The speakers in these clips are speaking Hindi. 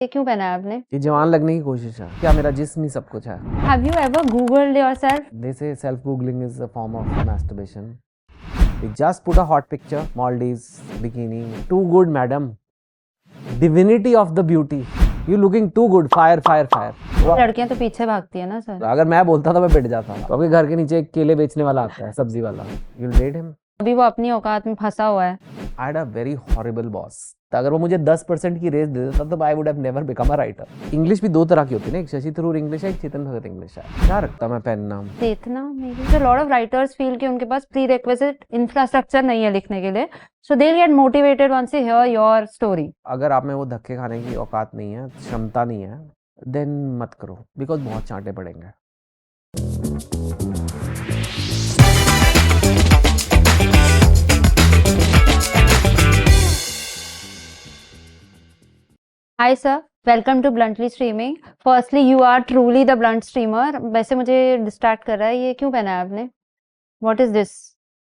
ये क्यों पहना है आपने? ये जवान लगने की कोशिश है। क्या मेरा जिस्म ही सब कुछ है? Have you ever googled yourself? They say self-googling is a form of masturbation. We just put a hot picture, Maldives, bikini. Too good, madam. Divinity of the beauty. You looking too good. Fire, fire, fire. लड़कियां तो पीछे भागती है ना सर। अगर मैं बोलता था मैं पिट जाता। तो आपके घर के नीचे एक केले बेचने वाला आता है, सब्जी वाला। You'll date him? अभी वो अपनी औकात में फंसा हुआ है। I had a very horrible boss. तो अगर वो मुझे 10% की रेस दे देता तो आई would have never become a writer. English भी दो तरह की होती है ना, एक शशि थरूर इंग्लिश है, एक चेतन भगत इंग्लिश है। क्या रखता मैं पेन नाम? Chetna maybe lot of writers feel कि उनके पास प्री रिक्विजिट इंफ्रास्ट्रक्चर नहीं है लिखने के लिए, so they get motivated once they hear your story. अगर आप में वो धक्के खाने की औकात नहीं है, क्षमता नहीं है, देन मत करो, बिकॉज बहुत चांटे पड़ेंगे। Hi sir, welcome to bluntly streaming. Firstly you are truly the blunt streamer. वैसे मुझे डिस्ट्रैक्ट कर रहा है, ये क्यों पहना है आपने? What is this?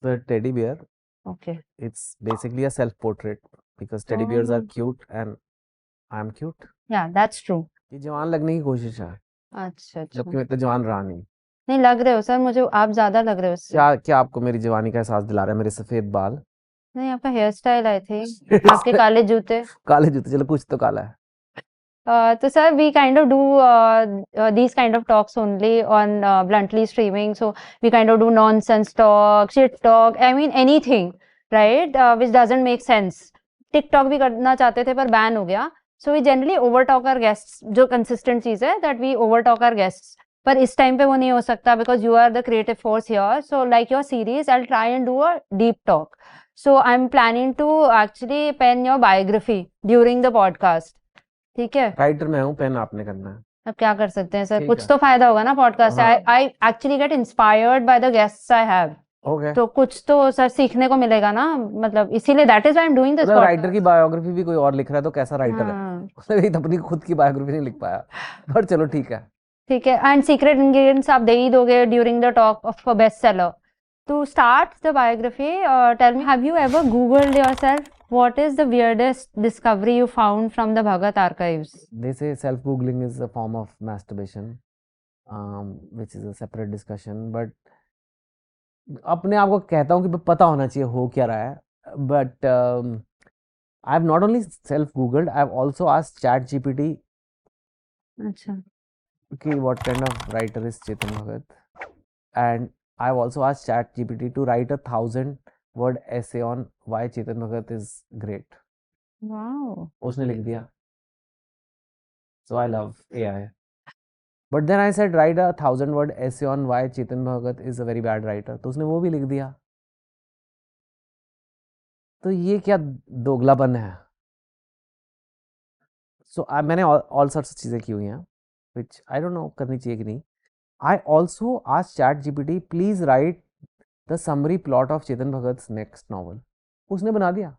The teddy bear, okay, it's basically a self portrait because teddy bears are cute and I'm cute. या दैट्स ट्रू। ये जवान लगने की कोशिश है, अच्छा जबकि मैं तो जवान रहा नहीं। नहीं लग रहे हो सर, मुझे आप ज्यादा लग रहे हो उससे। क्या आपको मेरी जवानी का एहसास दिला रहा है मेरे सफेद बाल? नहीं, आपका हेयर स्टाइल आई थिंक, आपके काले जूते। काले जूते, चलो कुछ तो काला है। So sir, we kind of do these kind of talks only on bluntly streaming. So we kind of do nonsense talk, shit talk, I mean anything, right? Which doesn't make sense. TikTok भी करना चाहते थे पर बैन हो गया. So we generally overtalk our guests. जो consistent चीज है that we overtalk our guests. पर इस टाइम पे वो नहीं हो सकता because you are the creative force here. So like your series, I'll try and do a deep talk. So I'm planning to actually pen your biography during the podcast. ठीक है, राइटर मैं हूँ, पेन आपने करना है। अब क्या कर सकते हैं सर, ठीक कुछ है। तो फायदा होगा ना पॉडकास्ट से। हाँ। I actually get inspired by the guests I have, okay, तो कुछ तो सर सीखने को मिलेगा ना, मतलब इसीलिए that is why I am doing this writer की बायोग्राफी भी कोई और लिख रहा है तो कैसा राइटर है? उसने भी अपनी खुद की बायोग्राफी नहीं लिख पाया, पर चलो ठीक है। ठीक है, एंड सीक्रेट इंग्रेडिएंट्स आप दे ही दोगे during the talk of a best seller. To start the biography, tell me, have you ever googled yourself? What is the weirdest discovery you found from the Bhagat archives? They say self-googling is a form of masturbation, which is a separate discussion. But अपने आप को कहता हूँ कि पता होना चाहिए हो क्या रहा है. But I have not only self-googled, I have also asked ChatGPT अच्छा, कि what kind of writer is Chetan Bhagat, and I have also asked ChatGPT to write 1,000-word essay on why Chetan Bhagat is great. wow. उसने लिख दिया. So I love AI. But then I said write 1,000-word essay on why Chetan Bhagat is a very bad writer. तो उसने वो भी लिख दिया. तो ये क्या दोगलापन है? So मैंने all sorts of चीज़ें की हुई हैं, which I don't know करनी चाहिए कि नहीं. I also asked ChatGPT, please write the summary plot of Chetan Bhagat's next novel. उसने बना दिया.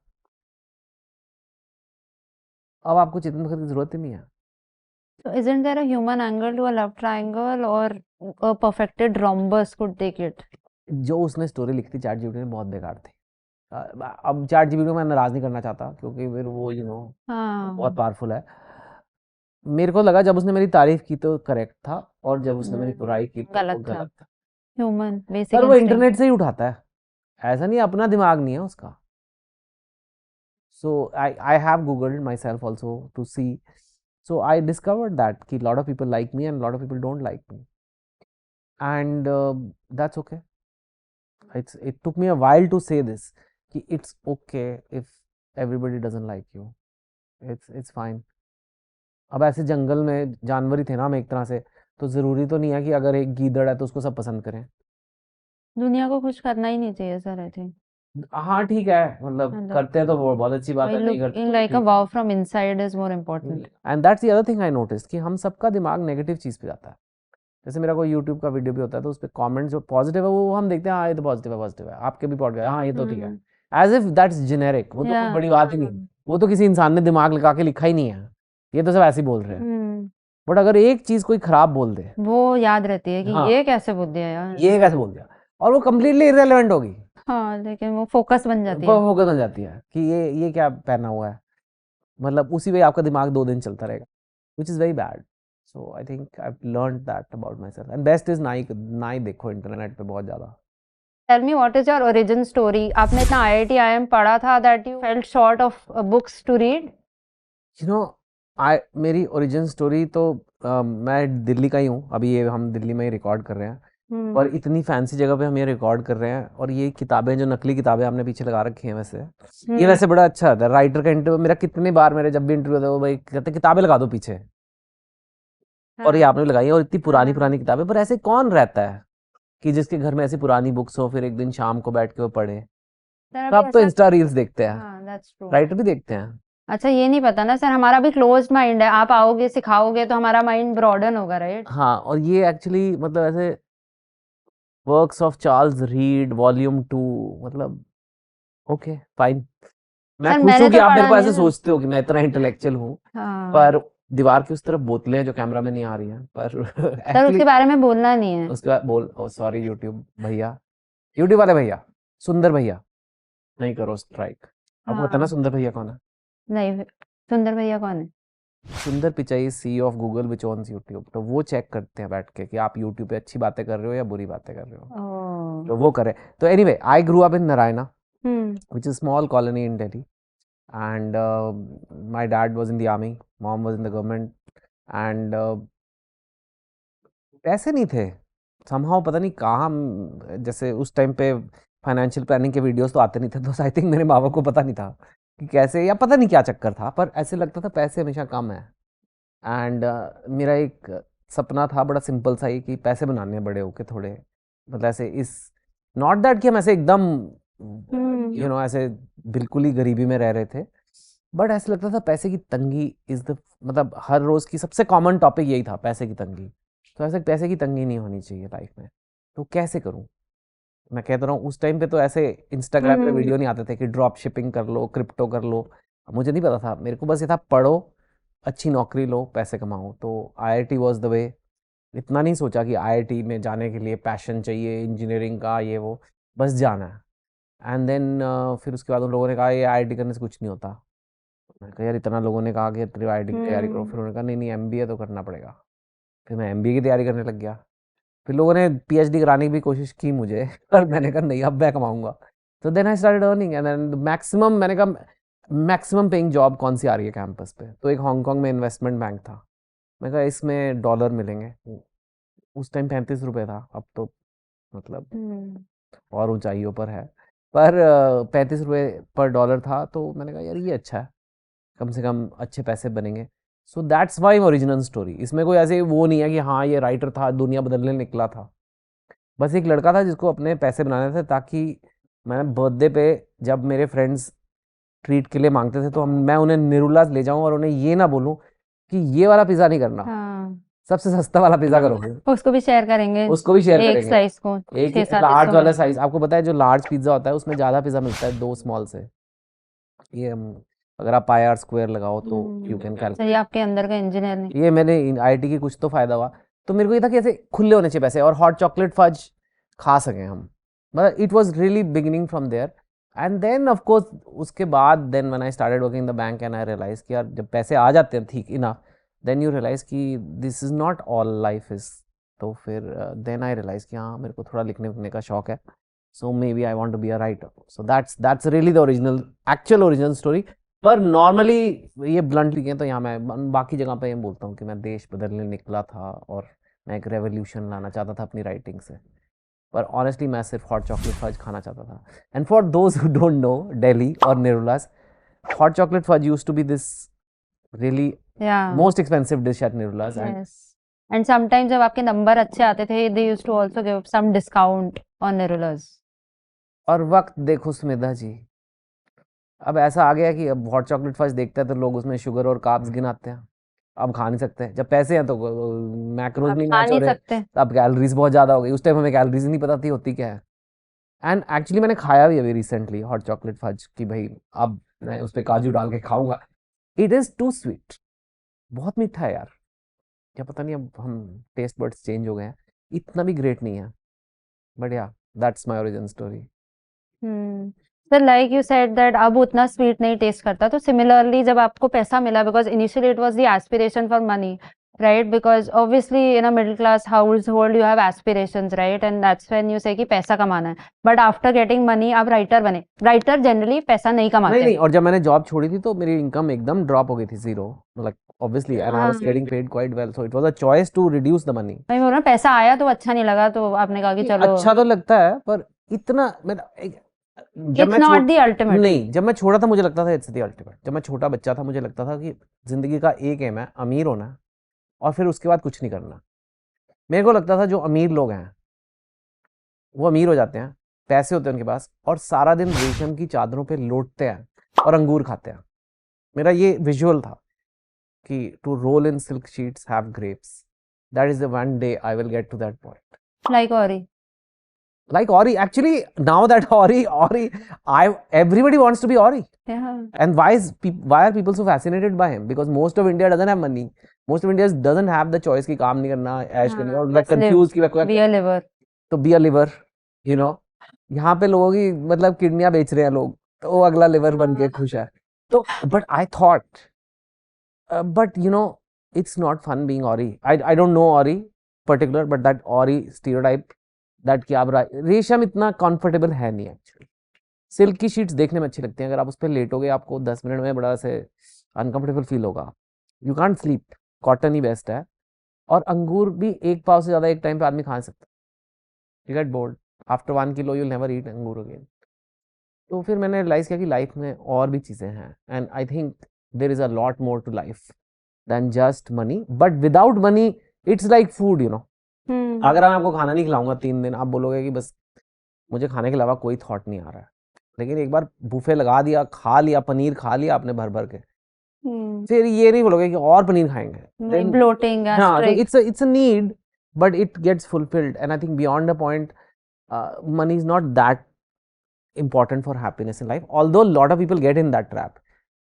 अब आपको चेतन भगत की जरूरत ही नहीं है. So isn't there a human angle to a love triangle, or a perfected rhombus could take it? जो उसने स्टोरी लिखी थी ChatGPT ने बहुत बेकार थी. अब ChatGPT को मैं नाराज नहीं करना चाहता क्योंकि फिर वो हाँ, बहुत पावरफुल है. मेरे को लगा जब उसने मेरी तारीफ की तो करेक्ट था, और जब उसने मेरी बुराई की तो गलत वो था. गलत था. ह्यूमन बेसिक पर वो इंस्टिंक्ट. इंटरनेट से ही उठाता है, ऐसा नहीं अपना दिमाग नहीं है उसका. So I have googled myself also to see. So I discovered that कि lot of people like me and lot of people don't like me, and that's okay. It took me a while to say this कि it's okay if everybody doesn't like you. It's fine. अब ऐसे जंगल में जानवर ही थे ना हम एक तरह से, तो ज़रूरी तो नहीं है कि अगर एक गीदड़ है तो उसको सब पसंद करें. दुनिया को खुश करना ही नहीं चाहिए सर, आई थिंक. हाँ ठीक है, मतलब करते हैं तो वो बहुत अच्छी बात है, नहीं करते looking like a wow from inside is more important. And that's the other thing I notice कि हम सबका दिमाग नेगेटिव चीज़ पे जाता है. जैसे मेरा कोई यूट्यूब का वीडियो भी होता है तो उस पर कॉमेंट जो पॉजिटिव है वो हम देखते हैं, हाँ ये तो पॉजिटिव है, आपके भी पॉडकास्ट, हाँ ये तो ठीक है, एज इफ दैट्स जेनेरिक. वो तो कोई बड़ी बात ही नहीं, वो तो किसी इंसान ने दिमाग लगा के लिखा ही नहीं है, ये तो सब ऐसे ही बोल रहे हैं. बट अगर एक चीज कोई खराब बोल दे, वो याद रहती है कि हाँ, ये कैसे बोल दिया यार, ये कैसे बोल दिया, और वो कम्प्लीटली इररिलेवेंट होगी. हाँ, लेकिन वो फोकस बन जाती है. फोकस बन जाती है कि ये क्या पहना हुआ है, मतलब उसी पे आपका दिमाग 2 दिन चलता रहेगा. which is very bad. So I think I've learned that about myself. And best is ना ही देखो इंटरनेट पे बहुत ज़्यादा. Tell me, what is your origin story? आपने इतना IIT IIM पढ़ा था that you felt short of books to read? You know, मेरी ओरिजिन स्टोरी तो मैं दिल्ली का ही हूँ. अभी ये हम दिल्ली में ही रिकॉर्ड कर रहे हैं. और इतनी फैंसी जगह पे हम ये रिकॉर्ड कर रहे हैं. और ये किताबें, जो नकली किताबें हमने पीछे लगा रखी हैं, वैसे ये वैसे बड़ा अच्छा था. राइटर का इंटरव्यू, मेरा कितने बार, मेरे जब भी इंटरव्यू होता है, वो भाई कहते किताबें लगा दो पीछे. और ये आपने लगाई है, और इतनी पुरानी पुरानी किताबें. पर ऐसे कौन रहता है कि जिसके घर में ऐसी पुरानी बुक्स हो, फिर एक दिन शाम को बैठ के वो पढ़े. तो आप तो इंस्टा रील्स देखते हैं, राइटर भी देखते हैं. अच्छा, ये नहीं पता ना सर, हमारा भी क्लोज्ड माइंड है. आप आओगे, सिखाओगे तो हमारा माइंड ब्रॉडन होगा, राइट? हाँ, और ये एक्चुअली मतलब ऐसे works of Charles read volume 2, मतलब ओके फाइन. मैं सर, खुश मैंने हूँ कि तो आप मेरे पढ़ा को नहीं ऐसे है ना. सोचते हो कि मैं इतना इंटेलेक्चुअल हूँ. हाँ. पर दीवार की उस तरफ बोतलें हैं जो कैमरा में नहीं आ रही हैं. पर सर, एक्चुअली उसके बारे में बोलना नहीं है. उसके बाद बोल, ओ सॉरी यूट्यूब भैया, यूट्यूब वाले भैया, सुंदर भैया, नहीं करो स्ट्राइक. आपको पता ना हाँ. सुंदर भैया कौन है? नहीं, सुंदर भैया कौन है? Sundar Pichai, CEO of Google which owns YouTube. तो वो चेक करते हैं बैठ के कि आप यूट्यूब पे अच्छी बातें कर रहे हो या बुरी बातें कर रहे हो. ओह. तो वो करे. तो anyway, I grew up in Narayana, hmm. which is a small colony in Delhi. And my dad was in the army, mom was in the government. And पैसे नहीं थे somehow, पता नहीं कहाँ. जैसे उस टाइम पे फाइनेंशियल प्लानिंग के वीडियोस तो आते नहीं थे, तो आई थिंक मेरे माँ बाप को पता नहीं था कि कैसे, या पता नहीं क्या चक्कर था, पर ऐसे लगता था पैसे हमेशा कम है. एंड मेरा एक सपना था बड़ा सिंपल सा ही, कि पैसे बनाने हैं बड़े होके थोड़े. मतलब ऐसे इस, नॉट दैट कि हम ऐसे एकदम ऐसे बिल्कुल ही गरीबी में रह रहे थे, बट ऐसे लगता था पैसे की तंगी इज द, मतलब हर रोज की सबसे कॉमन टॉपिक यही था, पैसे की तंगी. तो ऐसे पैसे की तंगी नहीं होनी चाहिए लाइफ में. तो कैसे करूं? मैं कहता रहा हूँ, उस टाइम पे तो ऐसे इंस्टाग्राम पे वीडियो नहीं आते थे कि ड्रॉप शिपिंग कर लो, क्रिप्टो कर लो. मुझे नहीं पता था, मेरे को बस ये था पढ़ो, अच्छी नौकरी लो, पैसे कमाओ. तो IIT वॉज द वे. इतना नहीं सोचा कि IIT में जाने के लिए पैशन चाहिए इंजीनियरिंग का, ये वो, बस जाना है. एंड देन फिर उसके बाद उन लोगों ने कहा ये IIT करने से कुछ नहीं होता. मैंने कहा यार, इतना लोगों ने कहा कि तेरी IIT की तैयारी करो. फिर उन्होंने कहा नहीं नहीं, MBA तो करना पड़ेगा. फिर मैं MBA की तैयारी करने लग गया. फिर लोगों ने PhD कराने की भी कोशिश की मुझे, पर मैंने कहा नहीं, अब मैं कमाऊंगा. तो then I started earning, and then maximum, मैंने कहा मैक्सिमम पेइंग जॉब कौन सी आ रही है कैंपस पे. तो एक हांगकांग में इन्वेस्टमेंट बैंक था. मैं कहा इसमें डॉलर मिलेंगे. उस टाइम 35 रुपये था, अब तो मतलब और ऊंचाइयों पर है. पर 35 रुपये पर डॉलर था. तो मैंने कहा यार ये अच्छा है, कम से कम अच्छे पैसे बनेंगे. So that's my original story. इसमें कोई ऐसे वो नहीं है कि हाँ ये राइटर था, दुनिया बदलने निकला था. बस एक लड़का था जिसको अपने पैसे बनाने थे, ताकि मैं बर्थडे पे जब मेरे फ्रेंड्स ट्रीट के लिए मांगते थे, तो मैं उन्हें निरुलास ले जाऊं और उन्हें ये ना बोलूं कि ये वाला पिज़्ज़ा नहीं करना, सबसे सस्ता वाला पिज़्ज़ा करोगे. उसको भी शेयर करेंगे, उसको भी शेयर एक करेंगे. स्लाइस को एक 6-7 लार्ज हिस्सों वाला में. साइज. आपको पता है जो लार्ज पिज़्ज़ा होता है उसमें ज़्यादा पिज़्ज़ा मिलता है 2 स्मॉल से. ये अगर आप पाई आर स्क्वायर लगाओ तो यू कैन कैलकुलेट. ये आपके अंदर का इंजीनियर नहीं. ये मैंने IIT की कुछ तो फायदा हुआ. तो मेरे को ये था कि ऐसे खुले होने चाहिए पैसे, और हॉट चॉकलेट फज खा सकें हम. मतलब it was really beginning from there. And then of course उसके बाद, then when I started working in the bank, and I realize कि यार जब पैसे आ जाते हैं ठीक इनफ, देन यू रियलाइज कि this is not all life is. तो फिर देन आई रियलाइज कि हाँ मेरे को थोड़ा लिखने उखने का शौक है. So may be I want to be a writer. So that's really the original, actual original story. पर नॉर्मली ये ब्लंटली कहें तो यहाँ मैं बाकी जगह पे ये बोलता हूँ कि मैं देश बदलने निकला था, और मैं एक रेवोल्यूशन लाना चाहता था अपनी राइटिंग से. पर ऑनेस्टली मैं सिर्फ हॉट चॉकलेट फज खाना चाहता था. And for those who don't know Delhi और Nirulas, hot chocolate fudge used to be this really most expensive dish at Nirulas. And sometimes जब आपके नंबर अच्छे आते थे, they used to also give some discount on Nirulas. और वक्त देखो स्मिता जी, अब ऐसा आ गया कि अब हॉट चॉकलेट फज देखते हैं तो लोग उसमें शुगर और कार्ब्स गिनाते हैं. अब खा नहीं सकते. जब पैसे हैं तो मैक्रोज नहीं मैच हो रहे, अब कैलोरीज बहुत ज़्यादा हो गई. उस टाइम हमें कैलोरीज नहीं पता थी होती क्या है. एंड एक्चुअली मैंने खाया भी अभी रिसेंटली हॉट चॉकलेट फज, कि भाई अब मैं उस पर काजू डाल के खाऊंगा. इट इज़ टू स्वीट, बहुत मीठा है यार. क्या पता नहीं अब हम टेस्ट बड्स चेंज हो गए हैं, इतना भी ग्रेट नहीं है. बट या that's my origin story. Sir like you said that अब उतना स्वीट नहीं टेस्ट करता, तो सिमिलरली जब आपको पैसा मिला, because initially it was the aspiration for money, right? Because obviously in a middle class house hold you have aspirations, right? And that's when you से कि पैसा कमाना है, बट आफ्टर गेटिंग मनी आप राइटर बने। राइटर जनरली पैसा नहीं नहीं कमाते। नहीं, और जब मैंने जॉब छोड़ी थी तो मेरी इनकम एकदम ड्रॉप हो गई थी, zero, like obviously, and I was हाँ getting paid quite well, so it was a choice to reduce the money. मैं बोल रहा हूँ, पैसा आया तो अच्छा नहीं लगा, तो आपने कहा कि चलो अच्छा तो लगता है, पर इतना मेरा जब इट्स मैं नॉट द अल्टीमेट। नहीं, जब मैं छोटा था मुझे लगता था इट्स द अल्टीमेट। जब मैं छोटा बच्चा था मुझे लगता था कि जिंदगी का एक एम है अमीर होना, और फिर उसके बाद कुछ नहीं करना। मेरे को लगता था जो अमीर लोग हैं वो अमीर हो जाते हैं, पैसे होते हैं उनके पास, और सारा दिन रेशम की चादरों पे लौटते हैं और अंगूर खाते हैं। मेरा ये विजुअल था कि to roll in silk sheets have grapes, that is the one day I will get to that point. Like Orry Like Ori, actually, now that Ori, everybody wants to be Ori. yeah. And why are people so fascinated by him? Because most of India doesn't have money. Most of India doesn't have the choice कि काम नहीं करना, ऐश करनी, और like confused कि be a liver. तो be a liver, you know. यहाँ पे लोगों की मतलब किडनियां बेच रहे हैं लोग, तो वो अगला लिवर बन के खुश है। तो but I thought, but you know, it's not fun being Ori. I don't know Ori particular, but that Ori stereotype, that कि आप रेशम इतना कंफर्टेबल है नहीं एक्चुअली। सिल्क की शीट्स देखने में अच्छी लगती हैं, अगर आप उस पर लेटोगे आपको 10 मिनट में बड़ा से अनकंफर्टेबल फील होगा। You can't sleep, cotton he best है। और अंगूर भी एक पाव से ज़्यादा एक टाइम पे आदमी खा नहीं सकता, you get bored after 1 kilo, you never ईट अंगूर अगेन। तो फिर मैंने रियलाइज़ किया कि लाइफ में और भी चीज़ें हैं, and I think there is a lot more to life than just money. But without money it's like food, you know. अगर मैं आपको खाना नहीं खिलाऊंगा 3 दिन, आप बोलोगे कि बस मुझे खाने के अलावा कोई थॉट नहीं आ रहा है। लेकिन एक बार बुफे लगा दिया, खा लिया, पनीर खा लिया आपने भर भर के, फिर ये नहीं बोलोगे कि और पनीर खाएंगे। ब्लोटिंग, हाँ, so it's a need, but it gets fulfilled, and I think beyond a point, money is not that important for happiness in life. Although a lot of people get in that trap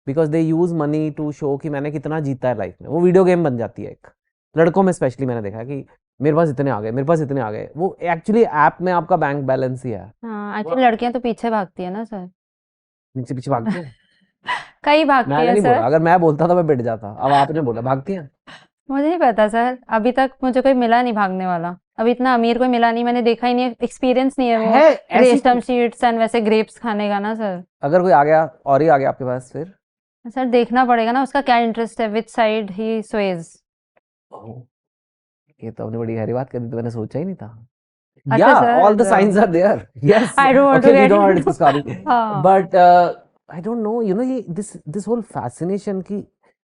because they use money to show कि मैंने कितना जीता है लाइफ में। वो वीडियो गेम बन जाती है एक, लड़कों में स्पेशली मैंने देखा है कि मेरे पास इतने आ गए, मेरे पास इतने आ गए। वो एक्चुअली ऐप में आपका बैंक बैलेंस ही है। हाँ, एक्चुअली लड़कियां तो पीछे भागती है ना सर, नीचे पीछे भागती है। कई भागती मैंने है नहीं सर। बोला, अगर मैं बोलता था मैं पिट जाता, अब आपने बोला भागती हैं। मुझे नहीं पता सर, अभी तक मुझे कोई मिला नहीं भागने वाला। अभी इतना अमीर कोई मिला नहीं, मैंने देखा ही नहीं, एक्सपीरियंस नहीं है वो रेशम शीट्स एंड वैसे ग्रेप्स खाने का ना सर। अगर कोई आ गया और ही आ गया आपके पास, फिर सर देखना पड़ेगा ना उसका क्या इंटरेस्ट है, विच साइड ही स्वेज। ये तो आपने बड़ी गहरी बात कर दी, तो मैंने सोचा ही नहीं था। अच्छा Yeah, sir, all the signs are there. Yes. I don't want Okay, to we get don't want into- to sorry. हाँ। But I don't know, you know, ये this whole fascination की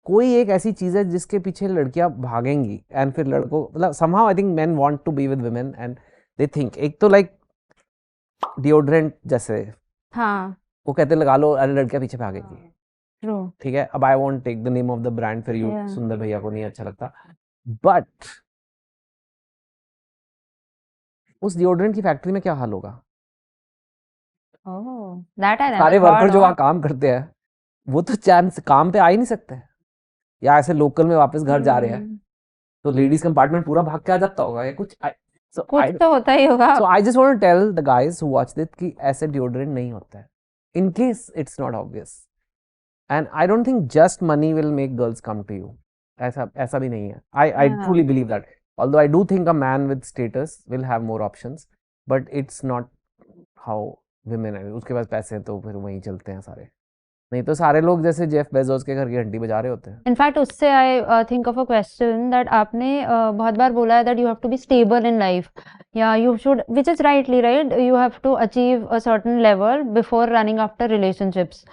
कोई एक ऐसी चीज है जिसके पीछे लड़कियां भागेंगी, एंड फिर लड़कों, मतलब somehow I think men want to be with women and they think, एक तो like deodorant जैसे, हाँ वो कहते लगा लो और लड़कियां पीछे भागेंगी। ट्रू। ठीक है, अब I won't take the name of the brand, फिर यू Yeah. सुंदर भैया को नहीं अच्छा लगता, but उस डिओड्रेंट की फैक्ट्री में क्या हाल होगा? ओह, दैट आई सारे वर्कर जो वहाँ काम करते हैं वो तो चैन से काम पे आ ही नहीं सकते, या ऐसे लोकल में वापस घर जा रहे हैं, तो लेडीज कंपार्टमेंट पूरा भाग के आ जाता होगा या कुछ। कुछ तो होता ही होगा। So I just want to tell the guys who watch this कि ऐसे डिओड्रेंट नहीं होता है, in case it's not obvious, and I don't think just money will make girls come to you, ऐसा भी नहीं है। I truly believe that, although I do think a man with status will have more options, but it's not how women है। उसके पास पैसे हैं तो फिर वहीं चलते हैं सारे, नहीं तो सारे लोग जैसे जेफ बेजोस के घर की घंटी बजा रहे होते हैं। इनफैक्ट उससे I think of a question that आपने बहुत बार बोला है that you have to be stable in life, या you should, which is rightly right, you have to achieve a certain level before running after relationships.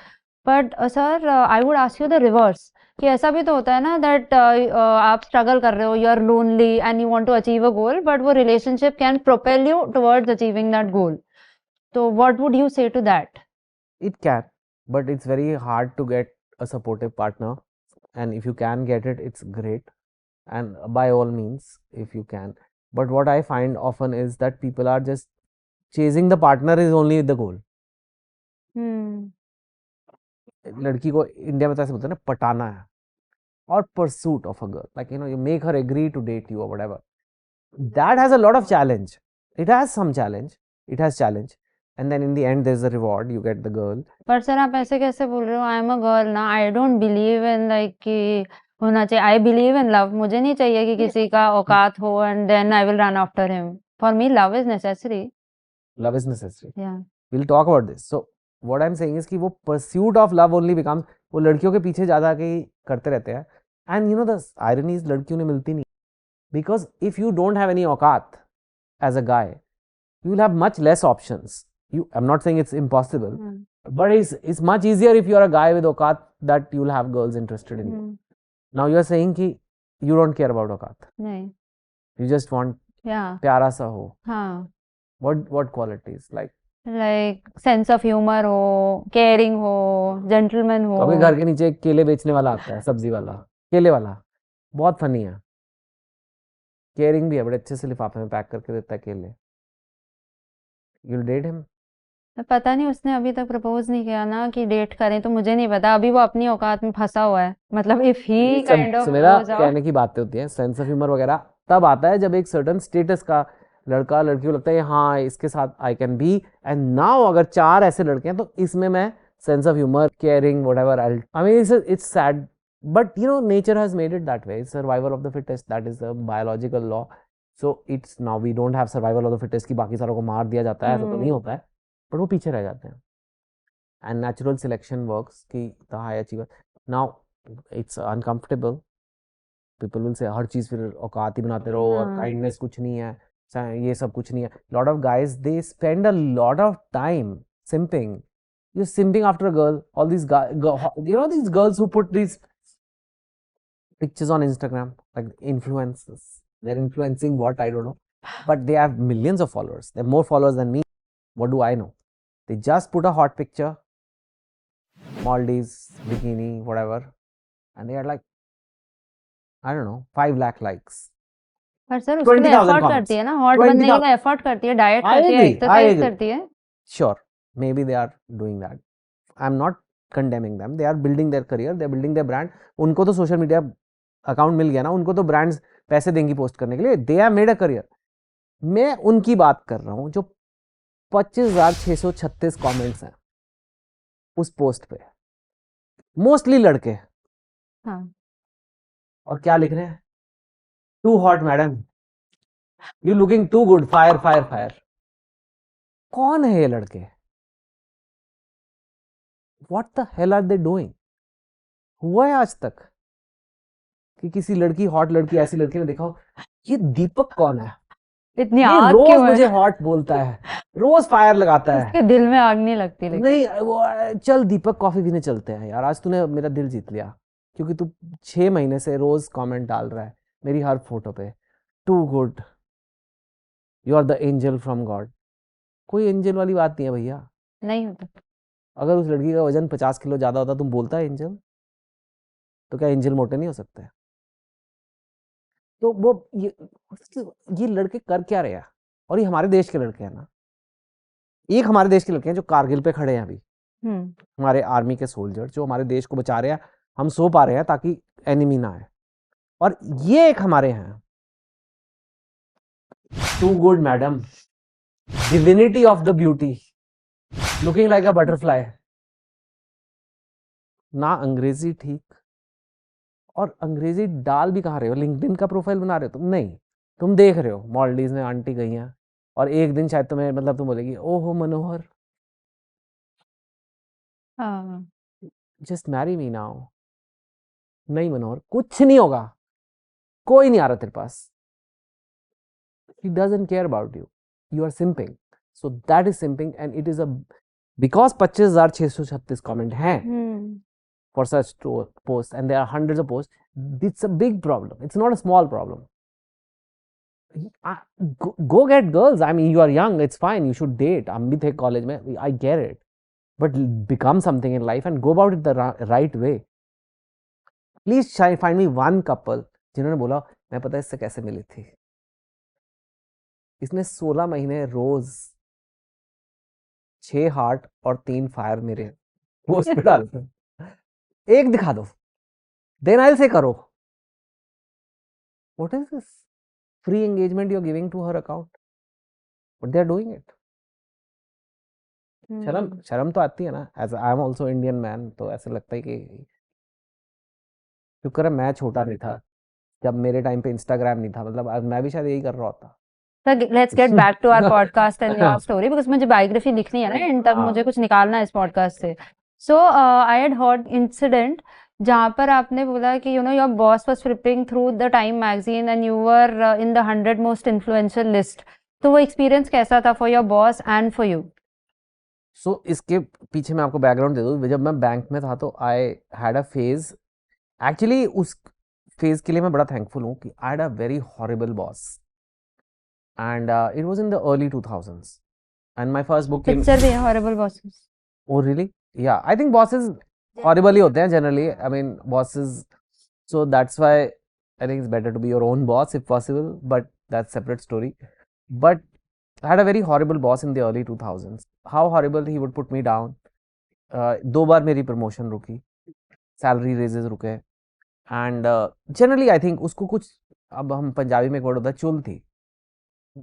But sir I would ask you the reverse, कि ऐसा भी तो होता है ना दैट आप स्ट्रगल कर रहे हो, you are lonely and you want to achieve a goal, but वो relationship can propel you towards achieving that goal. तो what would you say to that? It can, but it's very hard to get a supportive partner, and if you can get it, it's great, and by all means if you can. But what I find often is that people are just chasing the partner is only the goal. लड़की को इंडिया में तो ऐसे बोलते हैं ना, पटाना है, और pursuit of a girl, like, you know, you make her agree to date you or whatever, that has a lot of challenge. It has some challenge, it has challenge, and then in the end there's a reward, you get the girl. पर सर आप ऐसे कैसे बोल रहे हो? आई एम अ गर्ल ना, I don't believe in like कि होना चाहिए। I believe in love. मुझे नहीं चाहिए कि किसी का औकात हो and then I will run after him. For me love is necessary. Love is necessary. या We'll talk about this. So what I'm saying is कि वो pursuit of love only becomes, वो लड़कियों के पीछे ज्यादा के ही करते रहते हैं, and you know the irony is लड़कियों ने मिलती नहीं, because if you don't have any औकात as a guy, you will have much less options. I'm not saying it's impossible, but it's much easier if you are a guy with औकात that you will have girls interested in you. Now you are saying कि you don't care about औकात, नहीं। you just want या प्यारा सा हो. हाँ, What qualities like? Like sense of humour हो, केयरिंग हो, जेंटलमैन हो। तो अभी घर के नीचे एक केले बेचने वाला आता है, सब्जी वाला, केले वाला, बहुत फनी है, केयरिंग भी है, बड़े अच्छे से लिफाफे में पैक करके देता है केले. You'll date him? पता नहीं, उसने अभी तक प्रपोज नहीं किया ना कि डेट करें, तो मुझे नहीं पता। अभी वो अपनी औकात में फंसा हुआ है। मतलब इफ ही काइंड ऑफ मेरा कहने की बातें होती हैं, सेंस ऑफ ह्यूमर वगैरह तब आता है जब एक सर्टन स्टेटस का लड़का लड़की को लगता है हाँ इसके साथ I can be, and now अगर 4 ऐसे लड़के हैं तो इसमें मैं sense of humour, caring, whatever, I mean it's sad, but you know nature has made it that way. Survival of the fittest, that is the biological law. So it's now we don't have survival of the fittest कि बाकी सारों को मार दिया जाता है, ऐसा तो नहीं होता है, बट वो पीछे रह जाते हैं. एंड नेचुरल सिलेक्शन वर्क्स कि the high achiever. Now it's uncomfortable, people will say हर चीज फिर औकात ही बनाते रहो और काइंडनेस कुछ नहीं है, ये सब कुछ नहीं है. Lot of guys they spend a lot of time simping. You're simping after a girl. All these guys, you know these girls who put these pictures on Instagram, like influencers. They're influencing what, I don't know, but they have millions of followers. They have more followers than me. What do I know? They just put a hot picture, Maldives, bikini, whatever, and they are like, I don't know, 5 lakh likes. पर सर उसके लिए एफर्ट करती है ना, हॉट बनने के लिए एफर्ट करती है, डाइट करती है, एक्सरसाइज करती है. Sure, maybe they are doing that. I'm not condemning them. They are building their career, they are building their brand. उनको तो सोशल मीडिया अकाउंट मिल गया ना, उनको तो ब्रांड्स पैसे देंगी पोस्ट करने के लिए. They have made a career. मैं उनकी बात कर रहा हूँ जो 25,636 कमेंट्स हैं उस पोस्ट पे, मोस्टली लड़के. हाँ. और क्या लिख रहे हैं? Too hot madam, you looking too good, fire fire fire. कौन है ये लड़के? What the hell are they doing? हुआ है आज तक कि किसी लड़की, हॉट लड़की, ऐसी लड़की ने देखा हो ये दीपक कौन है, इतनी ये आग रोज क्यों है? मुझे हॉट बोलता है, रोज फायर लगाता है. उसके दिल में आग नहीं लगती लेकिन. नहीं वो, चल दीपक कॉफी पीने चलते हैं यार, आज तूने मेरा दिल जीत लिया क्योंकि तू 6 महीने से रोज कमेंट डाल रहा है मेरी हर फोटो पे, too good, you are the angel from God. कोई एंजल वाली बात नहीं है भैया, नहीं होता. अगर उस लड़की का वजन 50 किलो ज्यादा होता तुम बोलता है एंजल, तो क्या एंजल मोटे नहीं हो सकते? तो वो ये लड़के कर क्या रहे हैं? और ये हमारे देश के लड़के हैं ना, एक हमारे देश के लड़के हैं जो कारगिल पे खड़े हैं अभी, हमारे आर्मी के सोल्जर जो हमारे देश को बचा रहे हैं. हम सो पा रहे हैं ताकि एनिमी ना आए. और ये एक हमारे हैं, too good madam, divinity of the beauty, looking like a butterfly. ना अंग्रेजी ठीक, और अंग्रेजी डाल भी कहाँ रहे हो? लिंक्डइन का प्रोफाइल बना रहे हो तुम? नहीं, तुम देख रहे हो मॉलडीव में आंटी गई हैं और एक दिन शायद तुम्हें, मतलब तुम बोलेगी ओहो मनोहर, जस्ट मैरी मी नाउ. नहीं मनोहर, कुछ नहीं होगा, कोई नहीं आ रहा तेरे पास. he doesn't care about you, you are simping. So that is simping, and it is a, because 25,636 comment हैं for such posts, and there are hundreds of posts. It's a big problem, it's not a small problem. Go get girls. I mean, you are young, it's fine, you should date. हम भी थे कॉलेज में, I get it, but become something in life and go about it the right way. Please find me one couple जिन्होंने बोला मैं पता है इससे कैसे मिली थी, इसने 16 महीने रोज 6 हार्ट और 3 फायर मेरे पोस्ट पे डालते. एक दिखा दो, देन आई विल से करो. What is this free engagement you are giving to her account? But they are doing it. शर्म तो आती है ना, as I am also Indian man, तो ऐसा लगता है कि शुक्र है मैं छोटा नहीं था जब मेरे टाइम पे इंस्टाग्राम नहीं था, मतलब आज मैं भी शायद यही कर रहा होता। So let's get back to our podcast and your story because मुझे biography लिखनी है ना एंड तक, मुझे कुछ निकालना है इस podcast से. So I had heard incident जहाँ पर आपने बोला कि your boss was flipping through the Time magazine and you were in the 100 most influential list. तो वो experience कैसा था for your boss and for you? सो इसके पीछे मैं आपको बैकग्राउंड दे दूँ. जब मैं बैंक में था तो I had a phase, actually उस फेज के लिए मैं बड़ा थैंकफुल हूँ कि I had a very horrible boss and it was in the early 2000s and my first book came. Picture भी है horrible bosses. Oh really? Yeah, I think bosses horrible ही होते हैं generally. I mean bosses, so that's why I think it's better to be your own boss if possible, but that's separate story. But I had a very horrible boss in the early 2000s. How horrible, he would put me down. 2 बार मेरी promotion रुकी, salary raises रुके, and generally I think उसको कुछ, अब हम पंजाबी में एक वर्ड होता है चुल थी,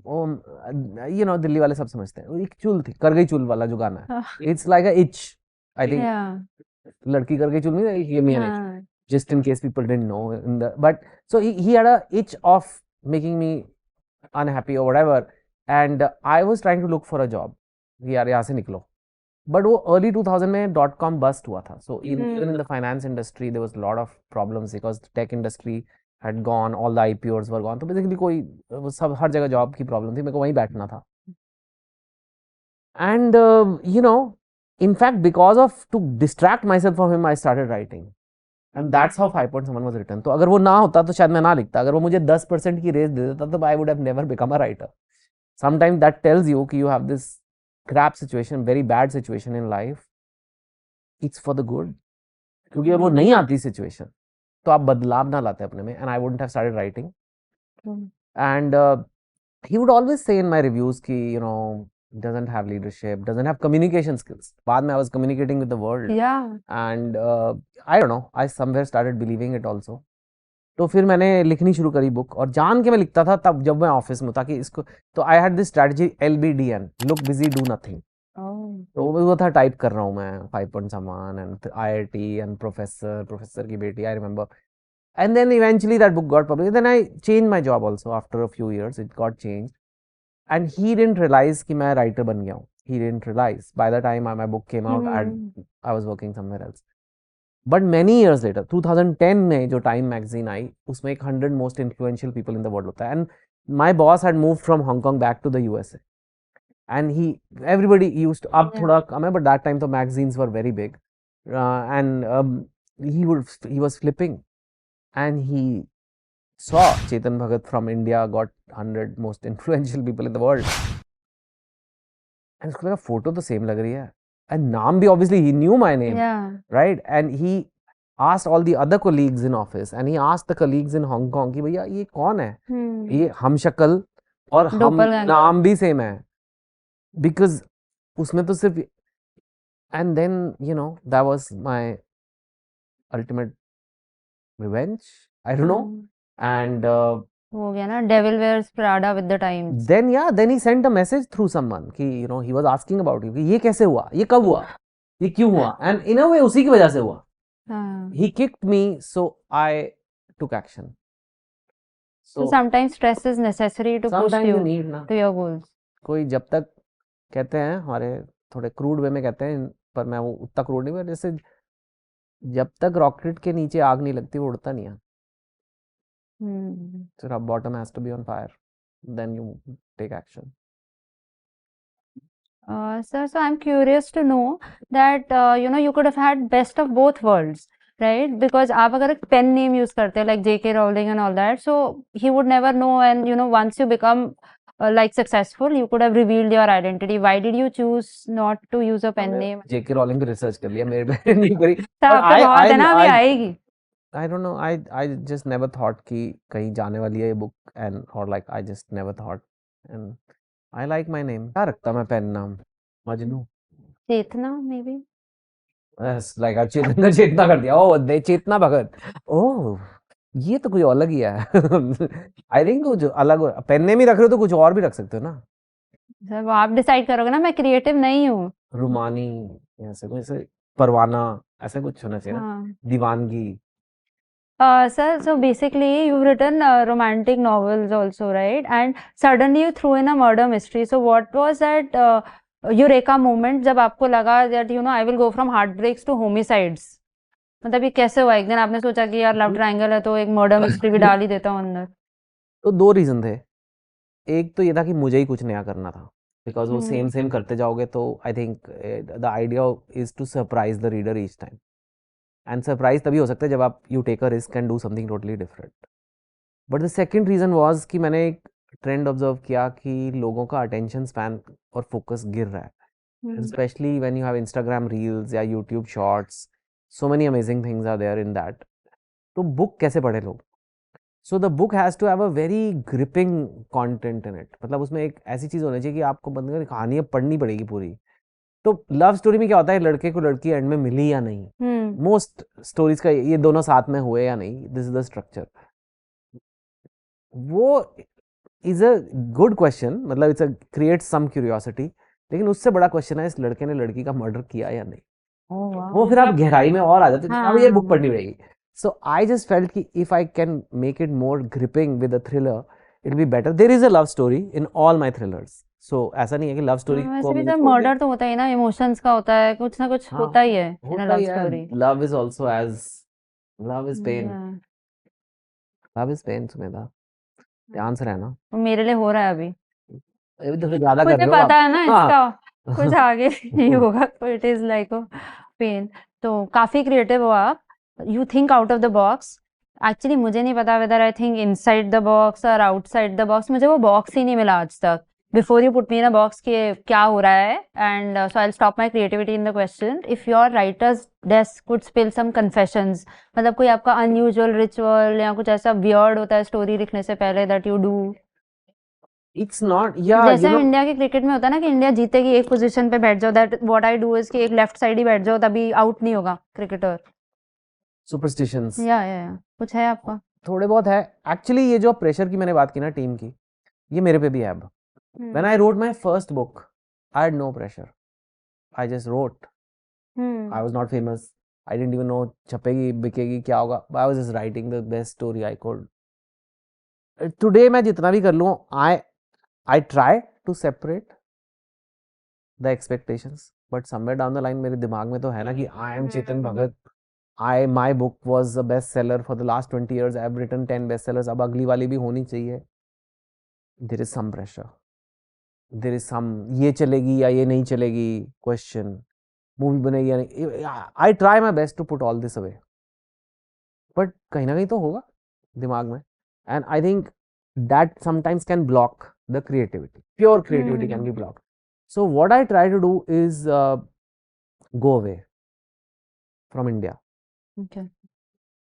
वो दिल्ली वाले सब समझते हैं, वो एक चुल थी, कर गई चुल वाला जो गाना है, it's like a itch, I think. लड़की कर गई चुल नहीं, ये मी एन itch, just in case people didn't know in the, but so he had a itch of making me unhappy or whatever, and I was trying to look for a job, यार यहाँ से निकलो. But वो early 2000 में .com bust हुआ था, so even in the finance industry there was a lot of problems because the tech industry had gone, all the IPOs were gone, तो basically कोई सब हर जगह जॉब की प्रॉब्लम थी, मेरे को वहीं बैठना था. And in fact because of, to distract myself from him, I started writing. And that's how 5 Point Someone was written. तो अगर वो ना होता तो शायद मैं ना लिखता. अगर वो मुझे 10% की रेस दे देता तो I would have never become a writer. Sometimes that tells you कि you have this crap situation, very bad situation in life. It's for the good. क्योंकि अगर वो नहीं आती situation तो आप बदलाव ना लाते अपने में. And I wouldn't have started writing. And he would always say in my reviews कि doesn't have leadership, doesn't have communication skills. बाद में I was communicating with the world. Yeah. And I don't know, I somewhere started believing it also. तो फिर मैंने लिखनी शुरू करी बुक, और जान के मैं लिखता था तब जब मैं ऑफिस में, ताकि इसको, तो I had this strategy LBDN, look busy do nothing. तो वो था टाइप कर रहा हूँ मैं 5 Point Someone and IIT and professor की बेटी, I remember. And then eventually that book got published. Then I changed my job also after a few years. It got changed. And he didn't realize कि मैं writer बन गया हूँ. He didn't realize. By the time my book came out, I was working somewhere else. But many years later, 2010 में जो Time magazine आई, उसमें एक 100 most influential people in the world होता है. And my boss had moved from Hong Kong back to the USA. And everybody used to, अब थोड़ा कम है, but that time the magazines were very big. And he was flipping. And he saw Chetan Bhagat from India got 100 most influential people in the world. And उसको लगा फोटो तो सेम लग रही है. And नाम भी obviously he knew my name. Yeah. Right? And he asked all the other colleagues in office, and he asked the colleagues in Hong Kong कि भैया ये कौन है? ये हम शक्ल और हम नाम भी सेम है. Because उसमें तो सिर्फ, and then that was my ultimate revenge, I don't know. And हो गया ना, Devil Wears Prada with the times. then he sent a message through someone कि he was asking about you कि ये कैसे हुआ, ये कब हुआ, ये क्यों हुआ, and in a way उसी की वजह से हुआ. He kicked me, so I took action. So sometimes stress is necessary to push you to your goals. कोई जब तक कहते हैं, हमारे थोड़े क्रूड वे में कहते हैं, पर मैं वो उतना क्रूड नहीं, पर जैसे जब तक रॉकेट के नीचे आग नहीं लगती वो उड़ता नहीं है. So the bottom has to be on fire, then you take action. Sir, so I'm curious to know that you could have had best of both worlds, right? Because आप अगर एक pen name use करते हैं like J.K. Rowling and all that, so he would never know, and once you become like successful, you could have revealed your identity. Why did you choose not to use a pen name? J.K. Rowling पे research कर लिया, मेरे पे नहीं करी. बहुत है ना, अभी आएगी. I don't know. I just never thought कि कहीं जाने वाली है ये book, and or like I just never thought, and I like my name. क्या रखता मैं पेन नाम? मजनू. चेतना maybe. Yes, like I चेतना कर दिया. Oh, they Chetna Bhagat. Oh, ये तो कोई अलग ही है. I think कुछ अलग पेन नेम ही रख रहे हो तो कुछ और भी रख सकते हो ना. सर वो आप डिसाइड करोगे ना, मैं क्रिएटिव नहीं हूँ। रुमानी, ऐसे कोई ऐसे परवाना, ऐसा कुछ होना चाहिए ना, हाँ दीवानगी। sir, so basically you've written romantic novels also, right? And suddenly you threw in a murder mystery. So what was that eureka moment जब आपको लगा that you know I will go from heartbreaks to homicides? मतलब ये कैसे हुआ? एक दिन आपने सोचा कि यार लव ट्रायंगल है तो एक मर्डर मिस्ट्री भी डाल ही देता हूँ अंदर। तो दो रीजन थे। एक तो ये था कि मुझे ही कुछ नया करना था, बिकॉज वो सेम सेम करते जाओगे तो I think the idea is to surprise the reader each time, and surprise तभी हो सकता है जब आप you take a risk and do something totally different. But the second reason was कि मैंने एक ट्रेंड ऑब्जर्व किया कि लोगों का अटेंशन स्पैन और फोकस गिर रहा है, specially when you have Instagram reels या YouTube shorts, so many amazing things are there in that. तो बुक कैसे पढ़े लोग? So the book has to have a very gripping content in it, मतलब उसमें एक ऐसी चीज़ होनी चाहिए कि आपको बंद कर कहानी अब पढ़नी पड़ेगी पूरी। तो लव स्टोरी में क्या होता है, लड़के को लड़की एंड में मिली या नहीं, मोस्ट स्टोरीज का ये दोनों साथ में हुए या नहीं, दिस इज द स्ट्रक्चर। वो इज अ गुड क्वेश्चन, मतलब it's a create some curiosity, लेकिन उससे बड़ा क्वेश्चन है इस लड़के ने लड़की का मर्डर किया या नहीं। वो फिर आप गहराई में और आ जाते हैं, अब ये बुक पढ़नी पड़ेगी। सो आई जस्ट फेल्ट कि if I can make it more gripping with a thriller, it be better. There is a love story in all my thrillers, so ऐसा नहीं है कि लव स्टोरी को वैसे भी मैंने जब छोड़ दिया। मर्डर तो होता ही ना, इमोशंस का होता है, कुछ ना कुछ हाँ, होता ही है इन अ होता लव ही है। Story. Love is also as love is pain, love is pain. Sumedha, ध्यान से रहना, मेरे लिए हो रहा है अभी। अभी तो ज्यादा कर मुझे रहे हो पता आप। है ना इसका, कुछ हाँ। आगे नहीं होगा तो it is like a pain. तो काफी क्रिएटिव हो आप, you think out of the box. Actually मुझे नहीं पता whether I think inside the box और आउटसाइड द बॉक्स, मुझे वो बॉक्स ही नहीं मिला आज तक। Before you put me in a box कि क्या हो रहा है, and so I will stop my creativity in the question. If your writers desk could spill some confessions, मतलब कोई आपका अनयूजुअल रिचुअल या कुछ ऐसा वियर्ड होता है स्टोरी लिखने से पहले that you do? It's not, या जैसे यू नो, इंडिया के क्रिकेट में होता है ना कि इंडिया जीतेगी एक पोजीशन पे बैठ जाओ, that what I do is कि एक लेफ्ट साइड ही बैठ जाओ, तभी आउट नहीं होगा क्रिकेटर। सुपरस्टिशंस या कुछ है आपका? थोड़े बहुत है। एक्चुअली ये जो प्रेशर की मैंने बात की ना टीम की, ये मेरे पे भी है अब। When I wrote my first book, I had no pressure, I just wrote. I was not famous, I didn't even know छपेगी बिकेगी क्या होगा, I was just writing the best story I could. Today मैं जितना भी कर लूँ, I I try to separate the expectations, but somewhere down the line मेरे दिमाग में तो है ना कि I am Chetan Bhagat, I my book was a best seller for the last 20 years, I have written 10 best sellers, अब अगली वाली भी होनी चाहिए। There is some pressure, there is some, ये चलेगी या ये नहीं चलेगी क्वेश्चन, मूवी बनेगी या नहीं। I try my best to put all this away, but कहीं ना कहीं तो होगा दिमाग में, and I think that sometimes can block the creativity, pure creativity can be blocked. So what I try to do is go away from India. Okay.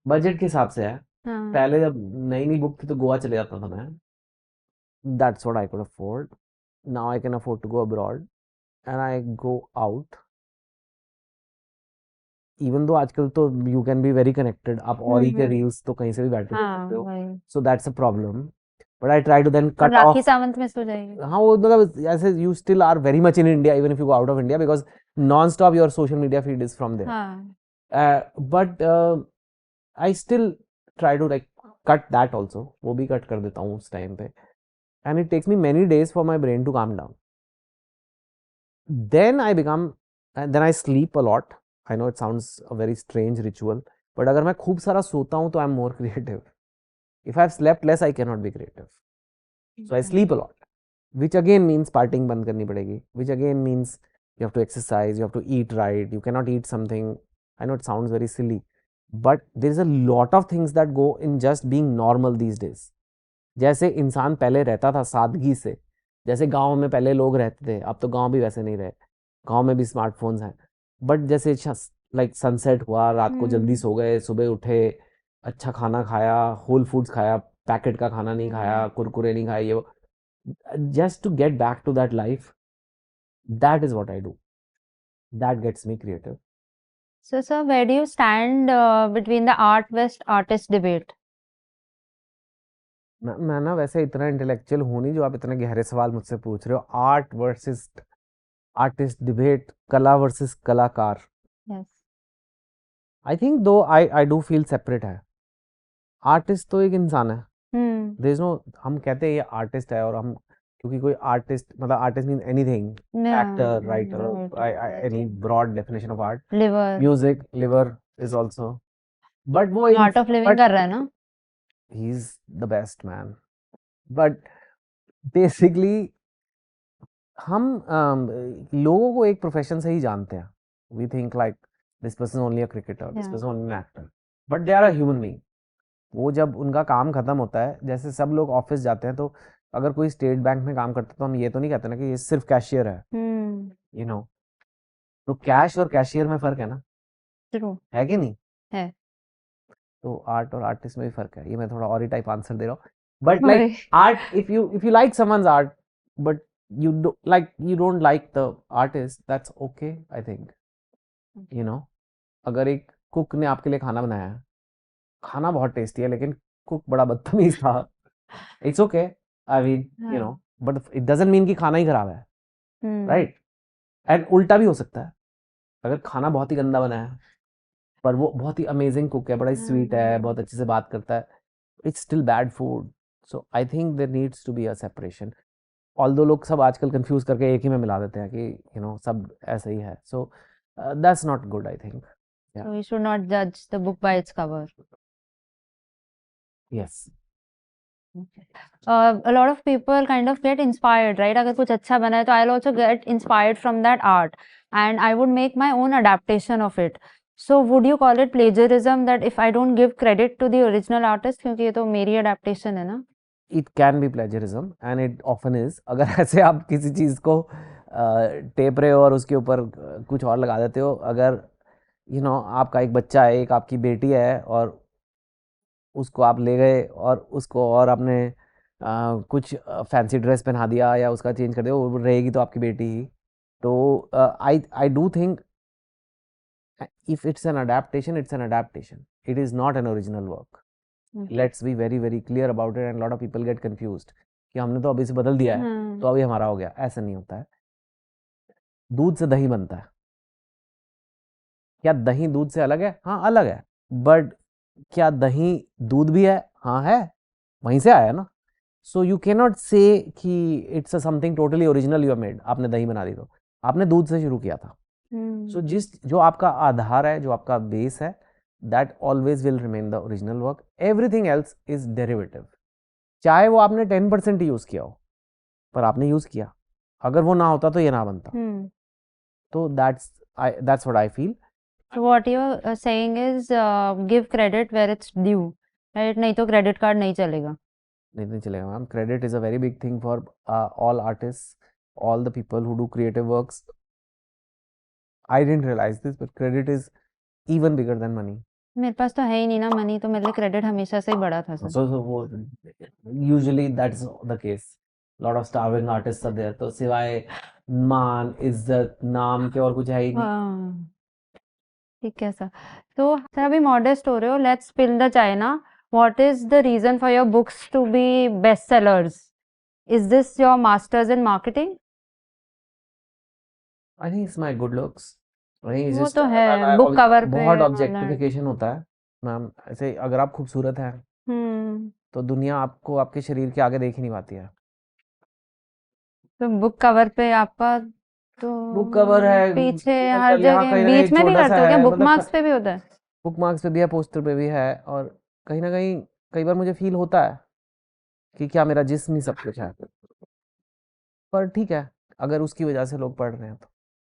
Budget के हिसाब से है, हाँ। पहले जब नई नई बुक थी तो गोवा चले जाता था मैं, that's what I could afford. Now I can afford to go abroad and I go out, even though आजकल तो you can be very connected, आप और ही के रील्स तो कहीं से भी बैठ के देख सकते हो, so that's a problem. But I try to then और cut Rakhi off. Sawant miss हो जाएगी। हाँ, वो मतलब ऐसे you still are very much in India even if you go out of India, because non stop your social media feed is from हाँ। There. But I still try to like cut that also, वो भी कट कर देता हूँ उस टाइम पे, and it takes me many days for my brain to calm down. Then I become, and then I sleep a lot. I know it sounds a very strange ritual, but अगर मैं खूब सारा सोता हूँ तो I'm more creative. If I've slept less, I cannot be creative. So I sleep a lot, which again means partying बंद करनी पड़ेगी, which again means you have to exercise, you have to eat right, you cannot eat something. I know it sounds very silly, but there is a lot of things that go in just being normal these days. जैसे इंसान पहले रहता था सादगी से, जैसे गांव में पहले लोग रहते थे, अब तो गांव भी वैसे नहीं रहे, गांव में भी स्मार्टफोन्स हैं, बट जैसे लाइक सनसेट हुआ, रात को जल्दी सो गए, सुबह उठे, अच्छा खाना खाया, होल फूड्स खाया, पैकेट का खाना नहीं खाया, कुरकुरे नहीं खाए, ये just to get back to that life, that is what I do, that gets me creative. So, sir, where do you stand between the art West artist debate? मैं ना वैसे इतना इंटेलेक्चुअल हूँ नहीं जो आप इतने गहरे सवाल मुझसे पूछ रहे हो. आर्ट वर्सेस आर्टिस्ट डिबेट, कला वर्सेस कलाकार. Yes. आई थिंक दो आई डू फील सेपरेट है. आर्टिस्ट तो एक इंसान है. Hmm. देयर इज नो, हम कहते हैं ये आर्टिस्ट है, और हम क्योंकि कोई आर्टिस्ट मतलब artist mean anything, Yeah. Actor, writer, Right. Any broad definition of art. Liver. Music, liver is also. But वो Art of living बट कर रहा है ना. He is the best man. But basically हम लोगों को एक प्रोफेशन से ही जानते हैं. We think like this person only a cricketer, this Yeah. Person only an actor, but they are a human being. वो जब उनका काम खत्म होता है, जैसे सब लोग ऑफिस जाते हैं, तो अगर कोई स्टेट बैंक में काम करता है तो हम ये तो नहीं कहते ना कि ये सिर्फ कैशियर है. Hmm. यू नो, तो कैश और कैशियर में फर्क है ना, True. है कि नहीं? है. तो आर्ट और आर्टिस्ट में भी फर्क है. ये मैं थोड़ा और ही टाइप आंसर दे रहा हूँ. बट लाइक अरे. Art, if you like someone's art but you don't like the artist, that's okay, I think. You know, अगर एक कुक ने आपके लिए खाना बनाया है, खाना बहुत टेस्टी है लेकिन कुक बड़ा बदतमीज था, it's okay. I mean you know, but it doesn't mean कि खाना ही खराब है, Hmm. राइट? एंड उल्टा भी हो सकता है. अगर खाना बहुत ही गंदा बना है पर वो बहुत ही अमेजिंग कुक है, बड़ा ही स्वीट है, बहुत अच्छे से बात करता है, it's still bad food. So I think there needs to be a separation. Although लोग सब आजकल कंफ्यूज करके एक ही में मिला देते हैं कि यू नो सब ऐसा ही है. So that's not good, I think. So we should not judge the book by its cover. Yes. A lot of people kind of get inspired, right? अगर कुछ अच्छा बना है तो I'll also get inspired from that art and I would make my own adaptation of it. So would you call it plagiarism that if I don't give credit to the original artist, क्योंकि ये तो मेरी adaptation है ना? It can be plagiarism and it often is. अगर ऐसे आप किसी चीज़ को टेप रहे हो और उसके ऊपर कुछ और लगा देते हो, अगर यू नो आपका एक बच्चा है, एक आपकी बेटी है, और उसको आप ले गए और उसको और आपने कुछ फैंसी ड्रेस पहना दिया या उसका चेंज कर दिया, वो रहेगी तो आपकी बेटी ही. तो I do think if it's an adaptation, it's an adaptation. It is not an original work. Let's be very very clear about it, and a lot of people get confused कि हमने तो अभी से बदल दिया है तो अभी हमारा हो गया. ऐसा नहीं होता है. दूध से दही बनता है. क्या दही दूध से अलग है? हाँ अलग है. बट क्या दही दूध भी है? हाँ है, वहीं से आया ना. सो यू कैन नॉट से कि it's something totally original you have made. आपने दही बना दी तो आपने दूध से शुरू किया था. सो जो आपका आधार है, जो आपका बेस है, that always will remain the original work. Everything else is derivative. चाहे वो आपने 10% यूज किया हो, पर आपने यूज किया. अगर वो ना होता तो ये ना बनता. तो that's what I feel. So what you're saying is give credit where it's due, right? नहीं तो credit card नहीं चलेगा. नहीं चलेगा ma'am. Credit is a very big thing for all artist, all the people who do creative works. I didn't realize this, but credit is even bigger than money. मेरे पास तो है ही नहीं ना मनी, तो मेरे लिए क्रेडिट हमेशा से ही बड़ा था sir. Usually that's the case. Lot of starving artists are there. तो सिवाय मान, इज्जत, नाम के और कुछ है ही नहीं. हाँ ठीक है सर. तो सर अभी मॉडेस्ट हो रहे हो. Let's spill the China. What is the reason for your books to be best sellers? Is this your masters in marketing? I think it's my good looks. वो तो है, बुक कवर पे बहुत ऑब्जेक्टिफिकेशन होता है मैम. ऐसे अगर आप खूबसूरत हैं तो दुनिया आपको आपके शरीर के आगे देख ही नहीं पाती है. तो बुक कवर पे आपका तो बुक कवर है, पीछे हर जगह, बीच में भी करते हो क्या? बुक मार्क्स पे भी होता है? बुक मार्क्स पे भी है, पोस्टर पे भी है, और कहीं ना कहीं कई बार मुझे फील होता है कि क्या मेरा जिस्म ही सब कुछ है. पर ठीक है, अगर उसकी वजह से लोग पढ़ रहे हैं तो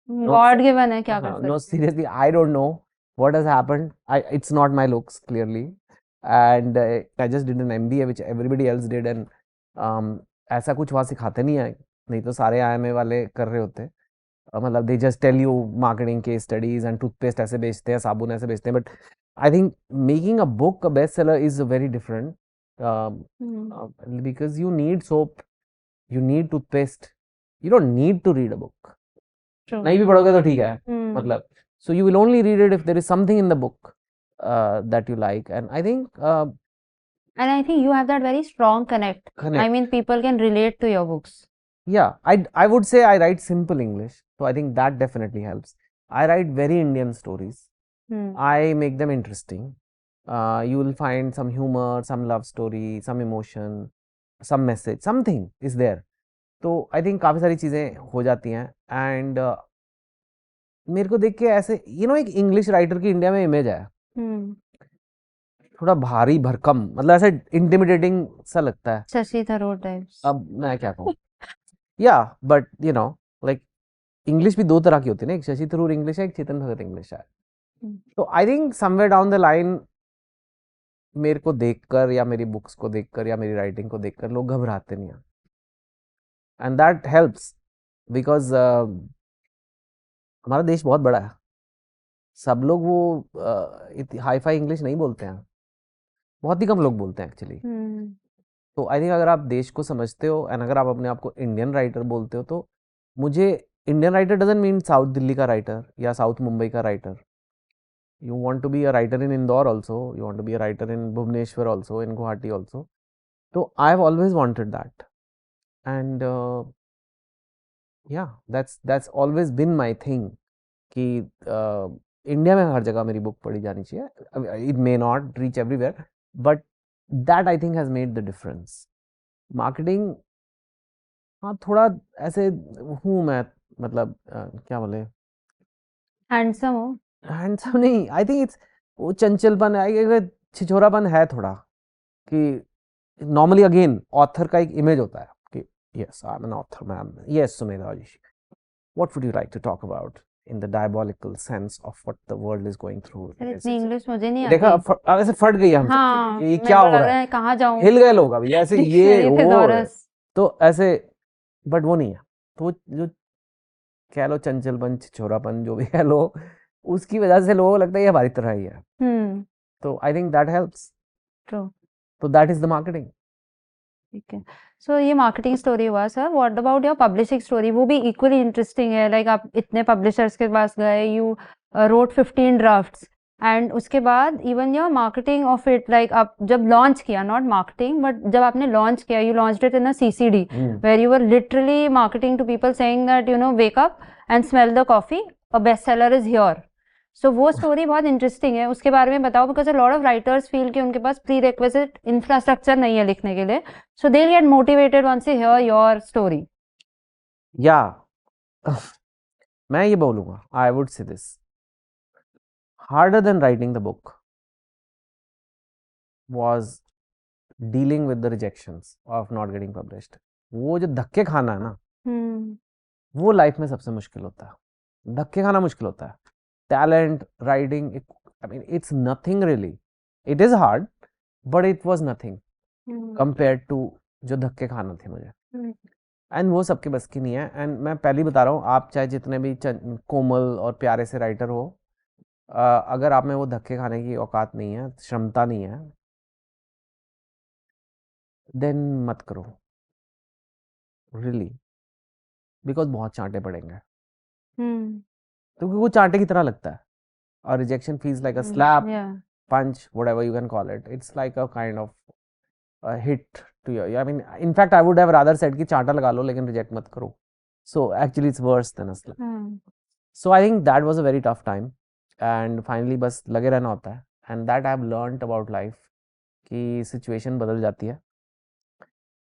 गॉड गिवन है, क्या कर सकते हैं. No, seriously, I don't know what has happened. It's not my looks clearly, and I just did an MBA which everybody else did, and ऐसा कुछ वहाँ सिखाते नहीं है. नहीं तो सारे IMA वाले कर रहे होते. मतलब they just tell you marketing case studies and toothpaste ऐसे बेचते हैं, साबुन ऐसे बेचते हैं. But I think making a book a bestseller is very different, because you need soap, you need toothpaste, you don't need to read a book. नहीं भी पढ़ोगे तो ठीक है. मतलब so you will only read it if there is something in the book that you like, and I think And I think you have that very strong connect. I Connect. mean, people can relate to your books. Yeah, I would say I write simple English, so I think that definitely helps. I write very Indian stories. Hmm. I make them interesting. You will find some humor, some love story, some emotion, some message, something is there. तो आई थिंक काफ़ी सारी चीज़ें हो जाती हैं एंड मेरे को देख के ऐसे एक इंग्लिश राइटर की इंडिया में इमेज है Hmm. थोड़ा भारी भरकम, मतलब ऐसे इंटिमिडेटिंग सा लगता है। Shashi Tharoor types. अब मैं क्या कहूँ, या बट लाइक इंग्लिश भी दो तरह की होती है ना, एक शशि थरूर इंग्लिश है, एक चेतन भगत इंग्लिश है। तो I think somewhere down the line मेरे को देखकर या मेरी बुक्स को देखकर या मेरी राइटिंग को देखकर लोग घबराते नहीं हैं, एंड दैट हेल्प्स बिकॉज हमारा देश बहुत बड़ा है, सब लोग वो हाई फाई इंग्लिश नहीं बोलते हैं, बहुत ही कम लोग बोलते हैं एक्चुअली। Hmm. तो आई थिंक अगर आप देश को समझते हो एंड अगर आप अपने आप को इंडियन राइटर बोलते हो, तो मुझे Indian writer doesn't mean south Delhi का राइटर या साउथ मुंबई का writer. You want to be a writer in Indore also, you want to be a writer in Bhubaneswar also, in Guwahati also. So I've always wanted that, and yeah, that's always been my thing कि इंडिया में हर जगह मेरी बुक पढ़ी जानी चाहिए। It may not reach everywhere, but that I think has made the difference. Marketing, हाँ थोड़ा ऐसे हूँ मैं, मतलब क्या बोले, Handsome हो. हैंडसम नहीं, आई थिंक इट्स वो चंचलपन है, छिछोरापन है थोड़ा, कि नॉर्मली अगेन ऑथर का एक इमेज होता है कि yes I am an author ma'am, yes Sumedha ji, what would you like to talk about in the diabolical sense of what the world is going through. अरे इतनी इंग्लिश मुझे नहीं देखा आती. ऐसे फट गई हम हाँ, ये मेरे क्या को हो लग रहा रहा है, है कहाँ जाऊँ. हिल गए लोग अभी ऐसे ये डिक्शनरी वो, थिसॉरस. तो ऐसे, बट वो नहीं है, तो जो कह लो चंचलपन छिछोरापन जो भी कह लो, उसकी वजह से लोगों को लगता है ये हमारी तरह ही है। Hmm. तो I think that helps, True. तो दैट इज द मार्केटिंग। ठीक है. सो ये मार्केटिंग स्टोरी हुआ sir. What about your publishing story? वो भी इक्वली इंटरेस्टिंग है. लाइक आप इतने पब्लिशर्स के पास गए, यू रोट 15 ड्राफ्ट्स, एंड उसके बाद even your marketing of it, like आप जब लॉन्च किया, नॉट मार्केटिंग बट जब आपने लॉन्च किया, you launched it in a CCD where you were literally marketing to people saying that wake up and smell the coffee, a best seller is here. So वो स्टोरी बहुत इंटरेस्टिंग है, उसके बारे में बताओ. Because a lot of writers feel कि उनके पास प्री रिक्विजिट इंफ्रास्ट्रक्चर नहीं है लिखने के लिए, so they get motivated once they hear your story. या मैं ये बोलूँगा, I would say this, harder than writing the book was dealing with the rejections of not getting published. वो जो धक्के खाना है ना, वो लाइफ में सबसे मुश्किल होता है। धक्के खाना मुश्किल होता है। Talent, writing, I mean it's nothing really, it is hard but it was nothing compare to जो धक्के खाना थे मुझे, एंड वो सबके बस की नहीं है। एंड मैं पहले ही बता रहा हूँ, आप चाहे जितने भी कोमल और प्यारे से राइटर हो, अगर आप में वो धक्के खाने की औकात नहीं है, क्षमता नहीं है, देन मत करो रियली, बिकॉज बहुत चांटे पड़ेंगे, क्योंकि वो चांटे की तरह लगता है। और rejection feels like a slap, punch, whatever you can call it, it's like a kind of hit to your, I mean in fact I would have rather said कि चांटा लगा लो लेकिन रिजेक्ट मत करो। So actually it's worse than a slap. So I think that was a very tough time, and finally बस लगे रहना होता है, and that I have learned about life कि सिचुएशन बदल जाती है,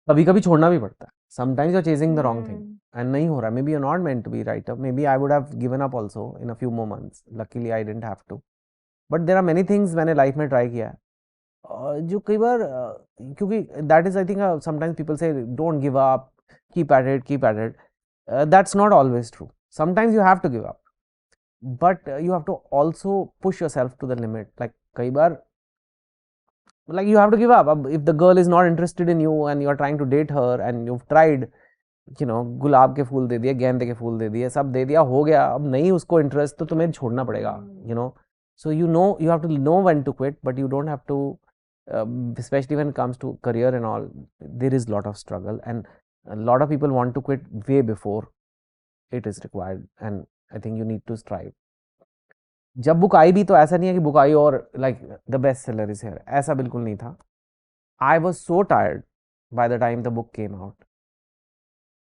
कभी कभी छोड़ना भी पड़ता है। Sometimes you are chasing the wrong thing and नहीं हो रहा, may be you not meant to be writer, may B I would have given up also in a few more months, luckily I didn't have to, but there are many things मैंने लाइफ में ट्राई किया है जो कई बार, क्योंकि that is I think sometimes people say don't give up, keep at it, keep at it, that's not always true. Sometimes you have to give up, but you have to also push yourself to the limit. Like कई बार, like you have to give up. If the girl is not interested in you and you are trying to date her and you've tried, गुलाब के फूल दे दिए, गेंदे के फूल दे दिए, सब दे दिया, हो गया, अब नहीं उसको इंटरेस्ट, तो तुम्हें छोड़ना पड़ेगा, so you have to know when to quit, but you don't have to, especially when it comes to career and all, there is a lot of struggle and a lot of people want to quit way before it is required, and I think you need to strive. जब बुक आई भी तो ऐसा नहीं है कि बुक आई और like the best seller is here, ऐसा बिल्कुल नहीं था। I was so tired by the time the book came out.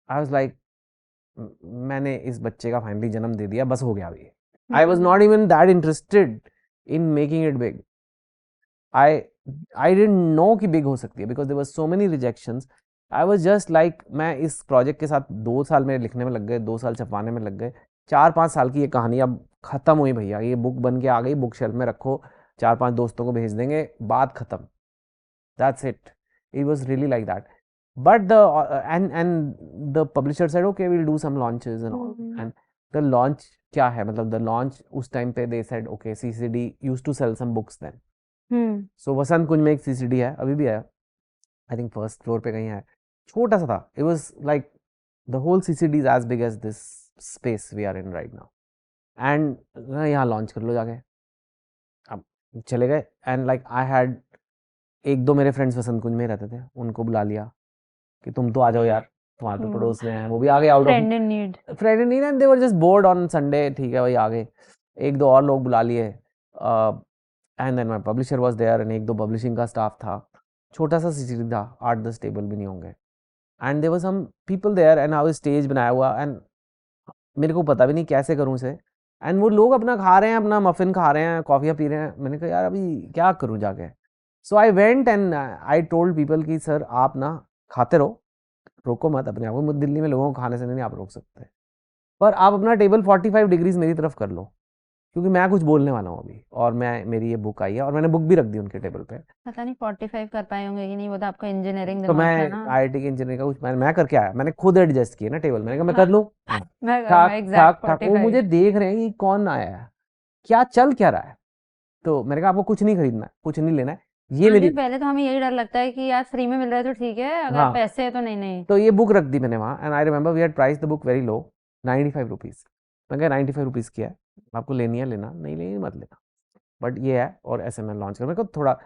I was like, मैंने इस बच्चे का फाइनली जन्म दे दिया, बस हो गया अभी. I was not even that interested in making it big. I didn't know कि big हो सकती है because there were so many rejections. I was just like, मैं इस प्रोजेक्ट के साथ 2 साल मेरे लिखने में लग गए, 2 साल छपवाने में लग गए, 4-5 साल की ये कहानी अब खत्म हुई भैया, ये बुक बन के आ गई, बुक शेल्फ में रखो, 4-5 दोस्तों को भेज देंगे, बात खत्म. That's it. It was really like that. But and the publisher said, okay, we'll do some launches and all. And the launch क्या है, मतलब the launch उस time पे they said, okay, CCD used to sell some books then. So वसंत कुंज में एक CCD है, अभी भी है, I think first floor पे कहीं है, छोटा सा था. It was like the whole CCD is as big as this space we are in right now. And यहाँ launch कर लो जाके. अब चले गए and like I had एक दो मेरे फ्रेंड्स वसंत कुंज में रहते थे, उनको बुला लिया कि तुम तो आ जाओ यार, तुम्हारे तो पड़ोस में है, वो भी आ गए, out of friend in need and they were just board on Sunday, ठीक है भाई आ गए. एक दो और लोग बुला लिए, and then my publisher was there, and एक दो पब्लिशिंग का स्टाफ था, छोटा सा सीसीडी था, 8-10 टेबल भी नहीं होंगे, and there were some people there, and how stage बनाया हुआ, एंड मेरे को पता भी नहीं कैसे करूँ इसे, एंड वो लोग अपना खा रहे हैं, अपना मफिन खा रहे हैं, कॉफियाँ पी रहे हैं. मैंने कहा यार अभी क्या करूँ जाके. So I went and I told people कि सर आप ना खाते रहो, रोको मत अपने आप को, दिल्ली में लोगों को खाने से नहीं आप रोक सकते, पर आप अपना टेबल 45 डिग्रीज मेरी तरफ कर लो, क्योंकि मैं कुछ बोलने वाला हूँ अभी, और मेरी ये बुक आई है, और मैंने बुक भी रख दी उनके टेबल पे. पता नहीं 45 कर पाए होंगे कि नहीं, वो तो आपका इंजीनियरिंग तो दिमाग था मैं ना. IIT के इंजीनियरिंग का कुछ मैं करके आया, मैंने खुद एडजस्ट किया ना टेबल, मैंने कहा मैं कर लूँ. मैं ठाक एग्जैक्ट ठाक ठाक, वो मुझे देख रहे हैं कि कौन आया है, क्या चल क्या रहा है. तो मैंने कहा आपको कुछ नहीं खरीदना है, कुछ नहीं लेना है, ये मेरी. पहले तो हमें यही डर लगता है कि यार फ्री में मिल रहा है तो ठीक है, अगर हाँ. पैसे है तो नहीं. तो ये बुक रख दी मैंने वहाँ, and I remember we had price the book very low, 95 rupees. मैं कहा 95 रुपीज़ की है, आपको लेनी है लेना, नहीं लेनी मत लेना, बट ये है, और ऐसे मैं लॉन्च कर, मेरे को थोड़ा,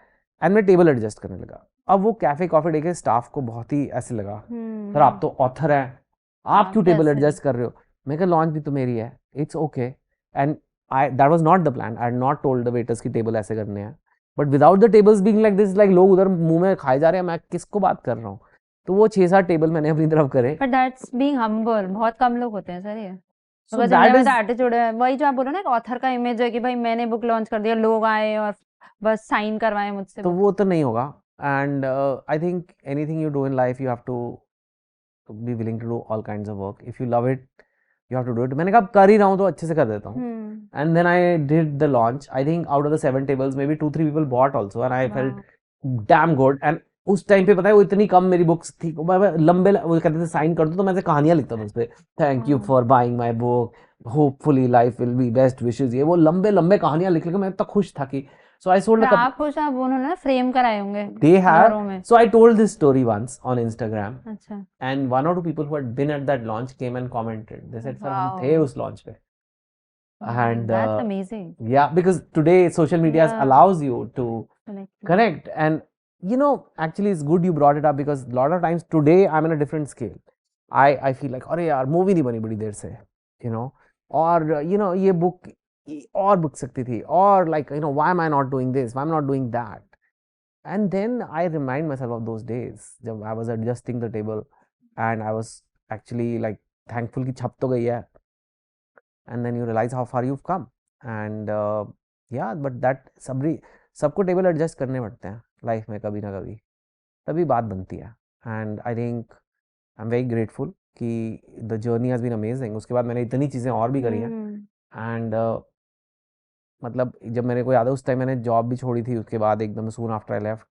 एंड मैं टेबल एडजस्ट करने लगा. अब वो कैफे कॉफी डे के स्टाफ को बहुत ही ऐसे लगा, सर आप तो ऑथर हैं, आप क्यों टेबल एडजस्ट कर रहे हो. मैं कहा लॉन्च भी तो मेरी है, it's okay. And I that was not the plan, I had not told the waiters की टेबल ऐसे करने हैं, but without the tables being like this, like लोग उधर मुंह में खाए जा रहे हैं, मैं किसको बात कर रहा हूँ. तो वो 6-7 टेबल मैंने अपनी तरफ करे. बट दैट्स बीइंग हम्बल, बहुत कम लोग होते हैं सर ये. So बिकॉज़ that इंडिया में is, तो एटीट्यूड है, वही जो आप बोलो ना, एक ऑथर का इमेज है कि भाई मैंने बुक लॉन्च कर दिया, लोग आए और बस साइन करवाए मुझसे. तो वो तो नहीं होगा. And I think anything you do in life, you have to be willing to do all kinds of work. If you love it you have to do it. मैंने कहा कर ही रहा हूँ तो अच्छे से कर देता हूँ. And then I did the launch. I think out of the 7 tables may be 2-3 people bought also, and I felt damn good. And उस टाइम पे पता है वो इतनी कम मेरी बुक्स थी, मैं लंबे, वो कहते थे साइन कर दो, तो मैं ऐसे कहानियां लिखता था उस पर, thank you for buying my book, hopefully life will be best wishes, ये वो लंबे लंबे कहानियां लिख लिख मैं इतना खुश था कि. So I sold a couple. आप खुश, आप उन्होंने ना फ्रेम कराए होंगे They have. घरों में. So I told this story once on Instagram, अच्छा. and 1 or 2 people who had been at that launch came and commented. They said, "Sir, हम थे उस launch पे." And That's amazing. yeah, because today social media allows you to connect, and you know, actually it's good you brought it up, because a lot of times today I'm in a different scale. I feel like अरे यार मूवी नहीं बनी बड़ी देर से, you know, और you know ये book और बिक सकती थी, और like you know why am I not doing this, why am I not doing that. And then I remind myself of those days जब I was adjusting the table and I was actually like thankful कि छप तो गई है, and then you realize how far you've come. And yeah, but that सबको टेबल एडजस्ट करने पड़ते हैं लाइफ में कभी ना कभी, तभी बात बनती है. And I think I am very grateful कि the journey has been amazing. उसके बाद मैंने इतनी चीज़ें और भी करी हैं, एंड मतलब जब मेरे को याद है उस टाइम मैंने जॉब भी छोड़ी थी, उसके बाद एकदम सून आफ्टर आई लेफ्ट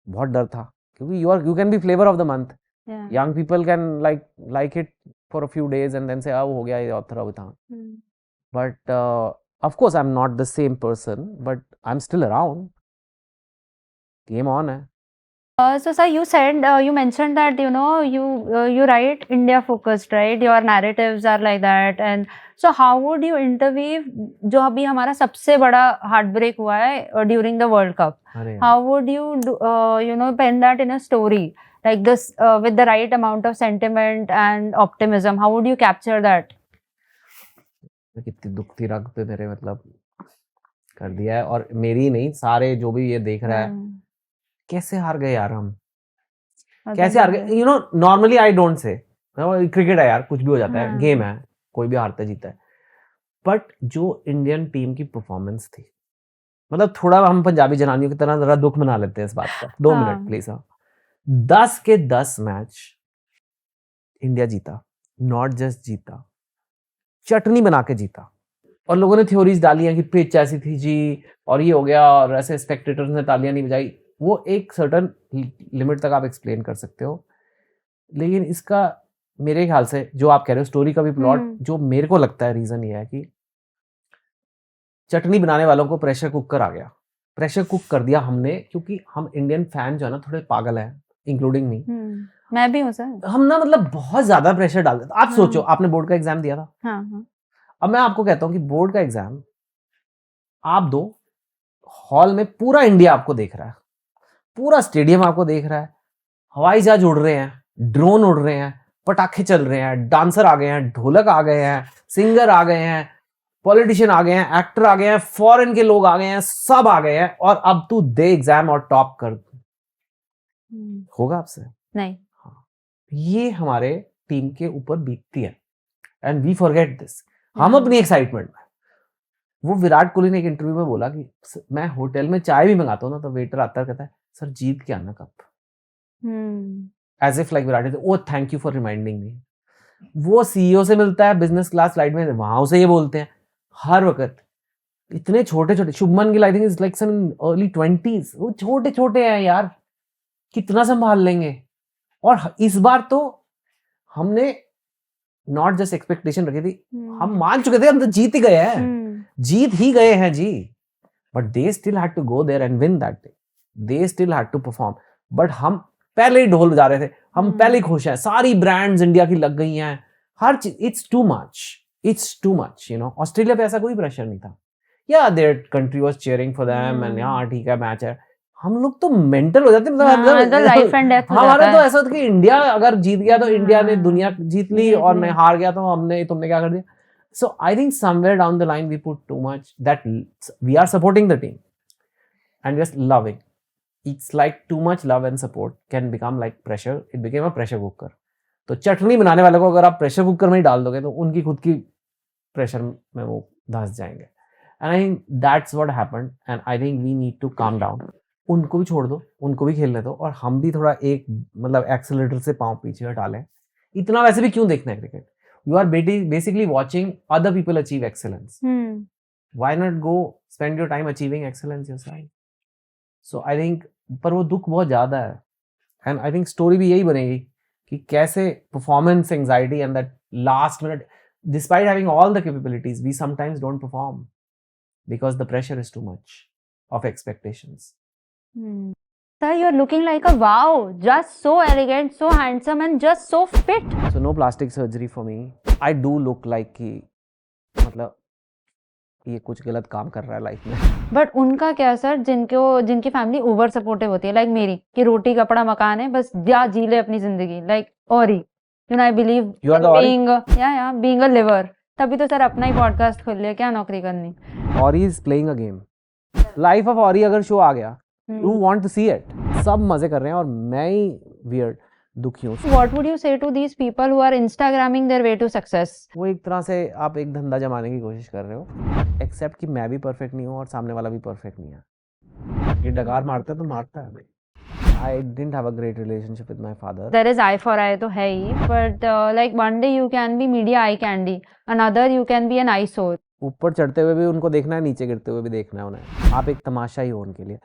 बहुत डर था, क्योंकि you can be flavour of the month. Young people can like it for a few days and then से अब हो गया ये ऑथर अब था. But of course I am not the same person, but I am still around. Game on है. So sir, you mentioned that you write India focused, right? Your narratives are like that, and so how would you interweave जो अभी हमारा सबसे बड़ा heartbreak हुआ है during the World Cup? How would you pen that in a story like this with the right amount of sentiment and optimism? How would you capture that? कितनी दुखती रग पे मेरे मतलब कर दिया है, और मेरी नहीं, सारे जो भी ये देख रहा है कैसे हार गए यार हम, और कैसे हार गए, you know normally I don't say cricket है यार, कुछ भी हो जाता है, हाँ। गेम है, कोई भी हारता जीता है, बट जो इंडियन टीम की परफॉर्मेंस थी, मतलब थोड़ा हम पंजाबी जनानियों की तरह जरा दुख मना लेते हैं इस बात का, 2 मिनट प्लीज। 10 के 10 मैच इंडिया जीता, नॉट जस्ट जीता, चटनी बना के जीता। और लोगों ने थ्योरीज डाली हैं कि पिच ऐसी थी जी और ये हो गया और ऐसे स्पेक्टेटर्स ने तालियां नहीं बजाई, वो एक सर्टन लिमिट तक आप एक्सप्लेन कर सकते हो, लेकिन इसका मेरे ख्याल से जो आप कह रहे हो स्टोरी का भी प्लॉट, जो मेरे को लगता है रीजन ये है कि चटनी बनाने वालों को प्रेशर कुकर आ गया, प्रेशर कुक कर दिया हमने, क्योंकि हम इंडियन फैन जो है ना थोड़े पागल हैं, इंक्लूडिंग मी, मैं भी हूँ सर। हम ना मतलब बहुत ज्यादा प्रेशर डाल देते। आप सोचो, आपने बोर्ड का एग्जाम दिया था, हाँ। अब मैं आपको कहता हूँ कि बोर्ड का एग्जाम आप दो, हॉल में पूरा इंडिया आपको देख रहा है, पूरा स्टेडियम आपको देख रहा है, हवाई जहाज उड़ रहे हैं, ड्रोन उड़ रहे हैं, पटाखे चल रहे हैं, डांसर आ गए हैं, ढोलक आ गए हैं, सिंगर आ गए हैं, पॉलिटिशियन आ गए हैं, एक्टर आ गए हैं, फॉरेन के लोग आ गए हैं, सब आ गए हैं, और अब तू दे एग्जाम और टॉप कर, होगा आपसे? नहीं। हाँ, ये हमारे टीम के ऊपर बीतती है, एंड वी फॉरगेट दिस। हम अपनी एक्साइटमेंट में, वो विराट कोहली ने एक इंटरव्यू में बोला कि मैं होटल में चाय भी मंगाता हूँ ना, तो वेटर आता है कहता है सर जीत के आना cup, as if like Virat, oh thank you for reminding me. वो सीईओ से मिलता है बिजनेस क्लास फ्लाइट में, वहां उसे ये बोलते हैं हर वक्त, इतने छोटे छोटे, Shubman Gill I think is like some early 20s, वो छोटे छोटे हैं यार, कितना संभाल लेंगे। और इस बार तो हमने नॉट जस्ट एक्सपेक्टेशन रखी थी, हम मान चुके थे हम तो जीत ही गए हैं, जीत ही गए हैं जी, but they still had to go there and win that day, they still had to perform, but हम पहले ही ढोल बजा रहे थे, हम पहले ही खुश हैं, सारी ब्रांड्स इंडिया की लग गई हैं, हर चीज, it's too much, you know. Australia पे ऐसा कोई प्रेशर नहीं था, या their country was cheering for them and हाँ ठीक है मैच है, हम लोग तो मेंटल हो जाते, मतलब लाइफ एंड डेथ हमारा तो ऐसा होता कि इंडिया अगर जीत गया तो इंडिया ने दुनिया जीत ली, और मैं हार गया तो तुमने क्या कर दिया। So I think somewhere down the line we put too much that we are supporting the team and we are loving, it's like too much love and support can become like pressure, it became a pressure cooker. तो चटनी बनाने वाले को अगर आप प्रेशर कुकर में ही डाल दोगे तो उनकी खुद की प्रेशर में वो धंस जाएंगे, and I think that's what happened, and I think we need to calm down, उनको भी छोड़ दो, उनको भी खेलने दो, और हम भी थोड़ा एक मतलब एक्सेलरेटर से पांव पीछे हटा लें। इतना वैसे भी क्यों देखना है cricket, you are basically watching other people achieve excellence, why not go spend your time achieving excellence yourself. So I think, पर वो दुख बहुत ज्यादा है, एंड आई थिंक स्टोरी भी यही बनेगी कि कैसे performance anxiety and that last minute, despite having all the capabilities, we sometimes don't perform because the pressure is too much of expectations. Sir, you're looking like a wow, just so elegant, so handsome and just so fit. So no plastic surgery for me. I do look like कि मतलब ये कुछ गलत काम कर रहा है लाइफ में. बट उनका क्या सर, जिनकी फैमिली ओवर सपोर्टिव होती है, लाइक मेरी, कि रोटी कपड़ा मकान है, बस जा जी ले अपनी जिंदगी, लाइक और ही, you know, I believe being a liver, तभी तो सर अपना ही पॉडकास्ट खोल लिया, क्या नौकरी करनी. Ori is playing a game. Life of Ori अगर शो आ गया, you want to see it. सब मजे कर रहे हैं और मैं ही weird दुखी हूँ. What would you say to these people who are Instagramming their way to success? वो एक तरह से आप एक धंधा जमाने की कोशिश कर रहे हो, एक्सेप्ट कि मैं भी परफेक्ट नहीं हूँ और सामने वाला भी परफेक्ट नहीं है. ये डकार मारता है तो मारता है. I didn't have a great relationship with my father. There is eye for eye तो है ही, but like one day you can be media eye candy, another you can be an eyesore. ऊपर चढ़ते हुए भी उनको देखना है, नीचे गिरते हुए भी देखना है उन्हें. आप एक तमाशा ही हो उनके लिए.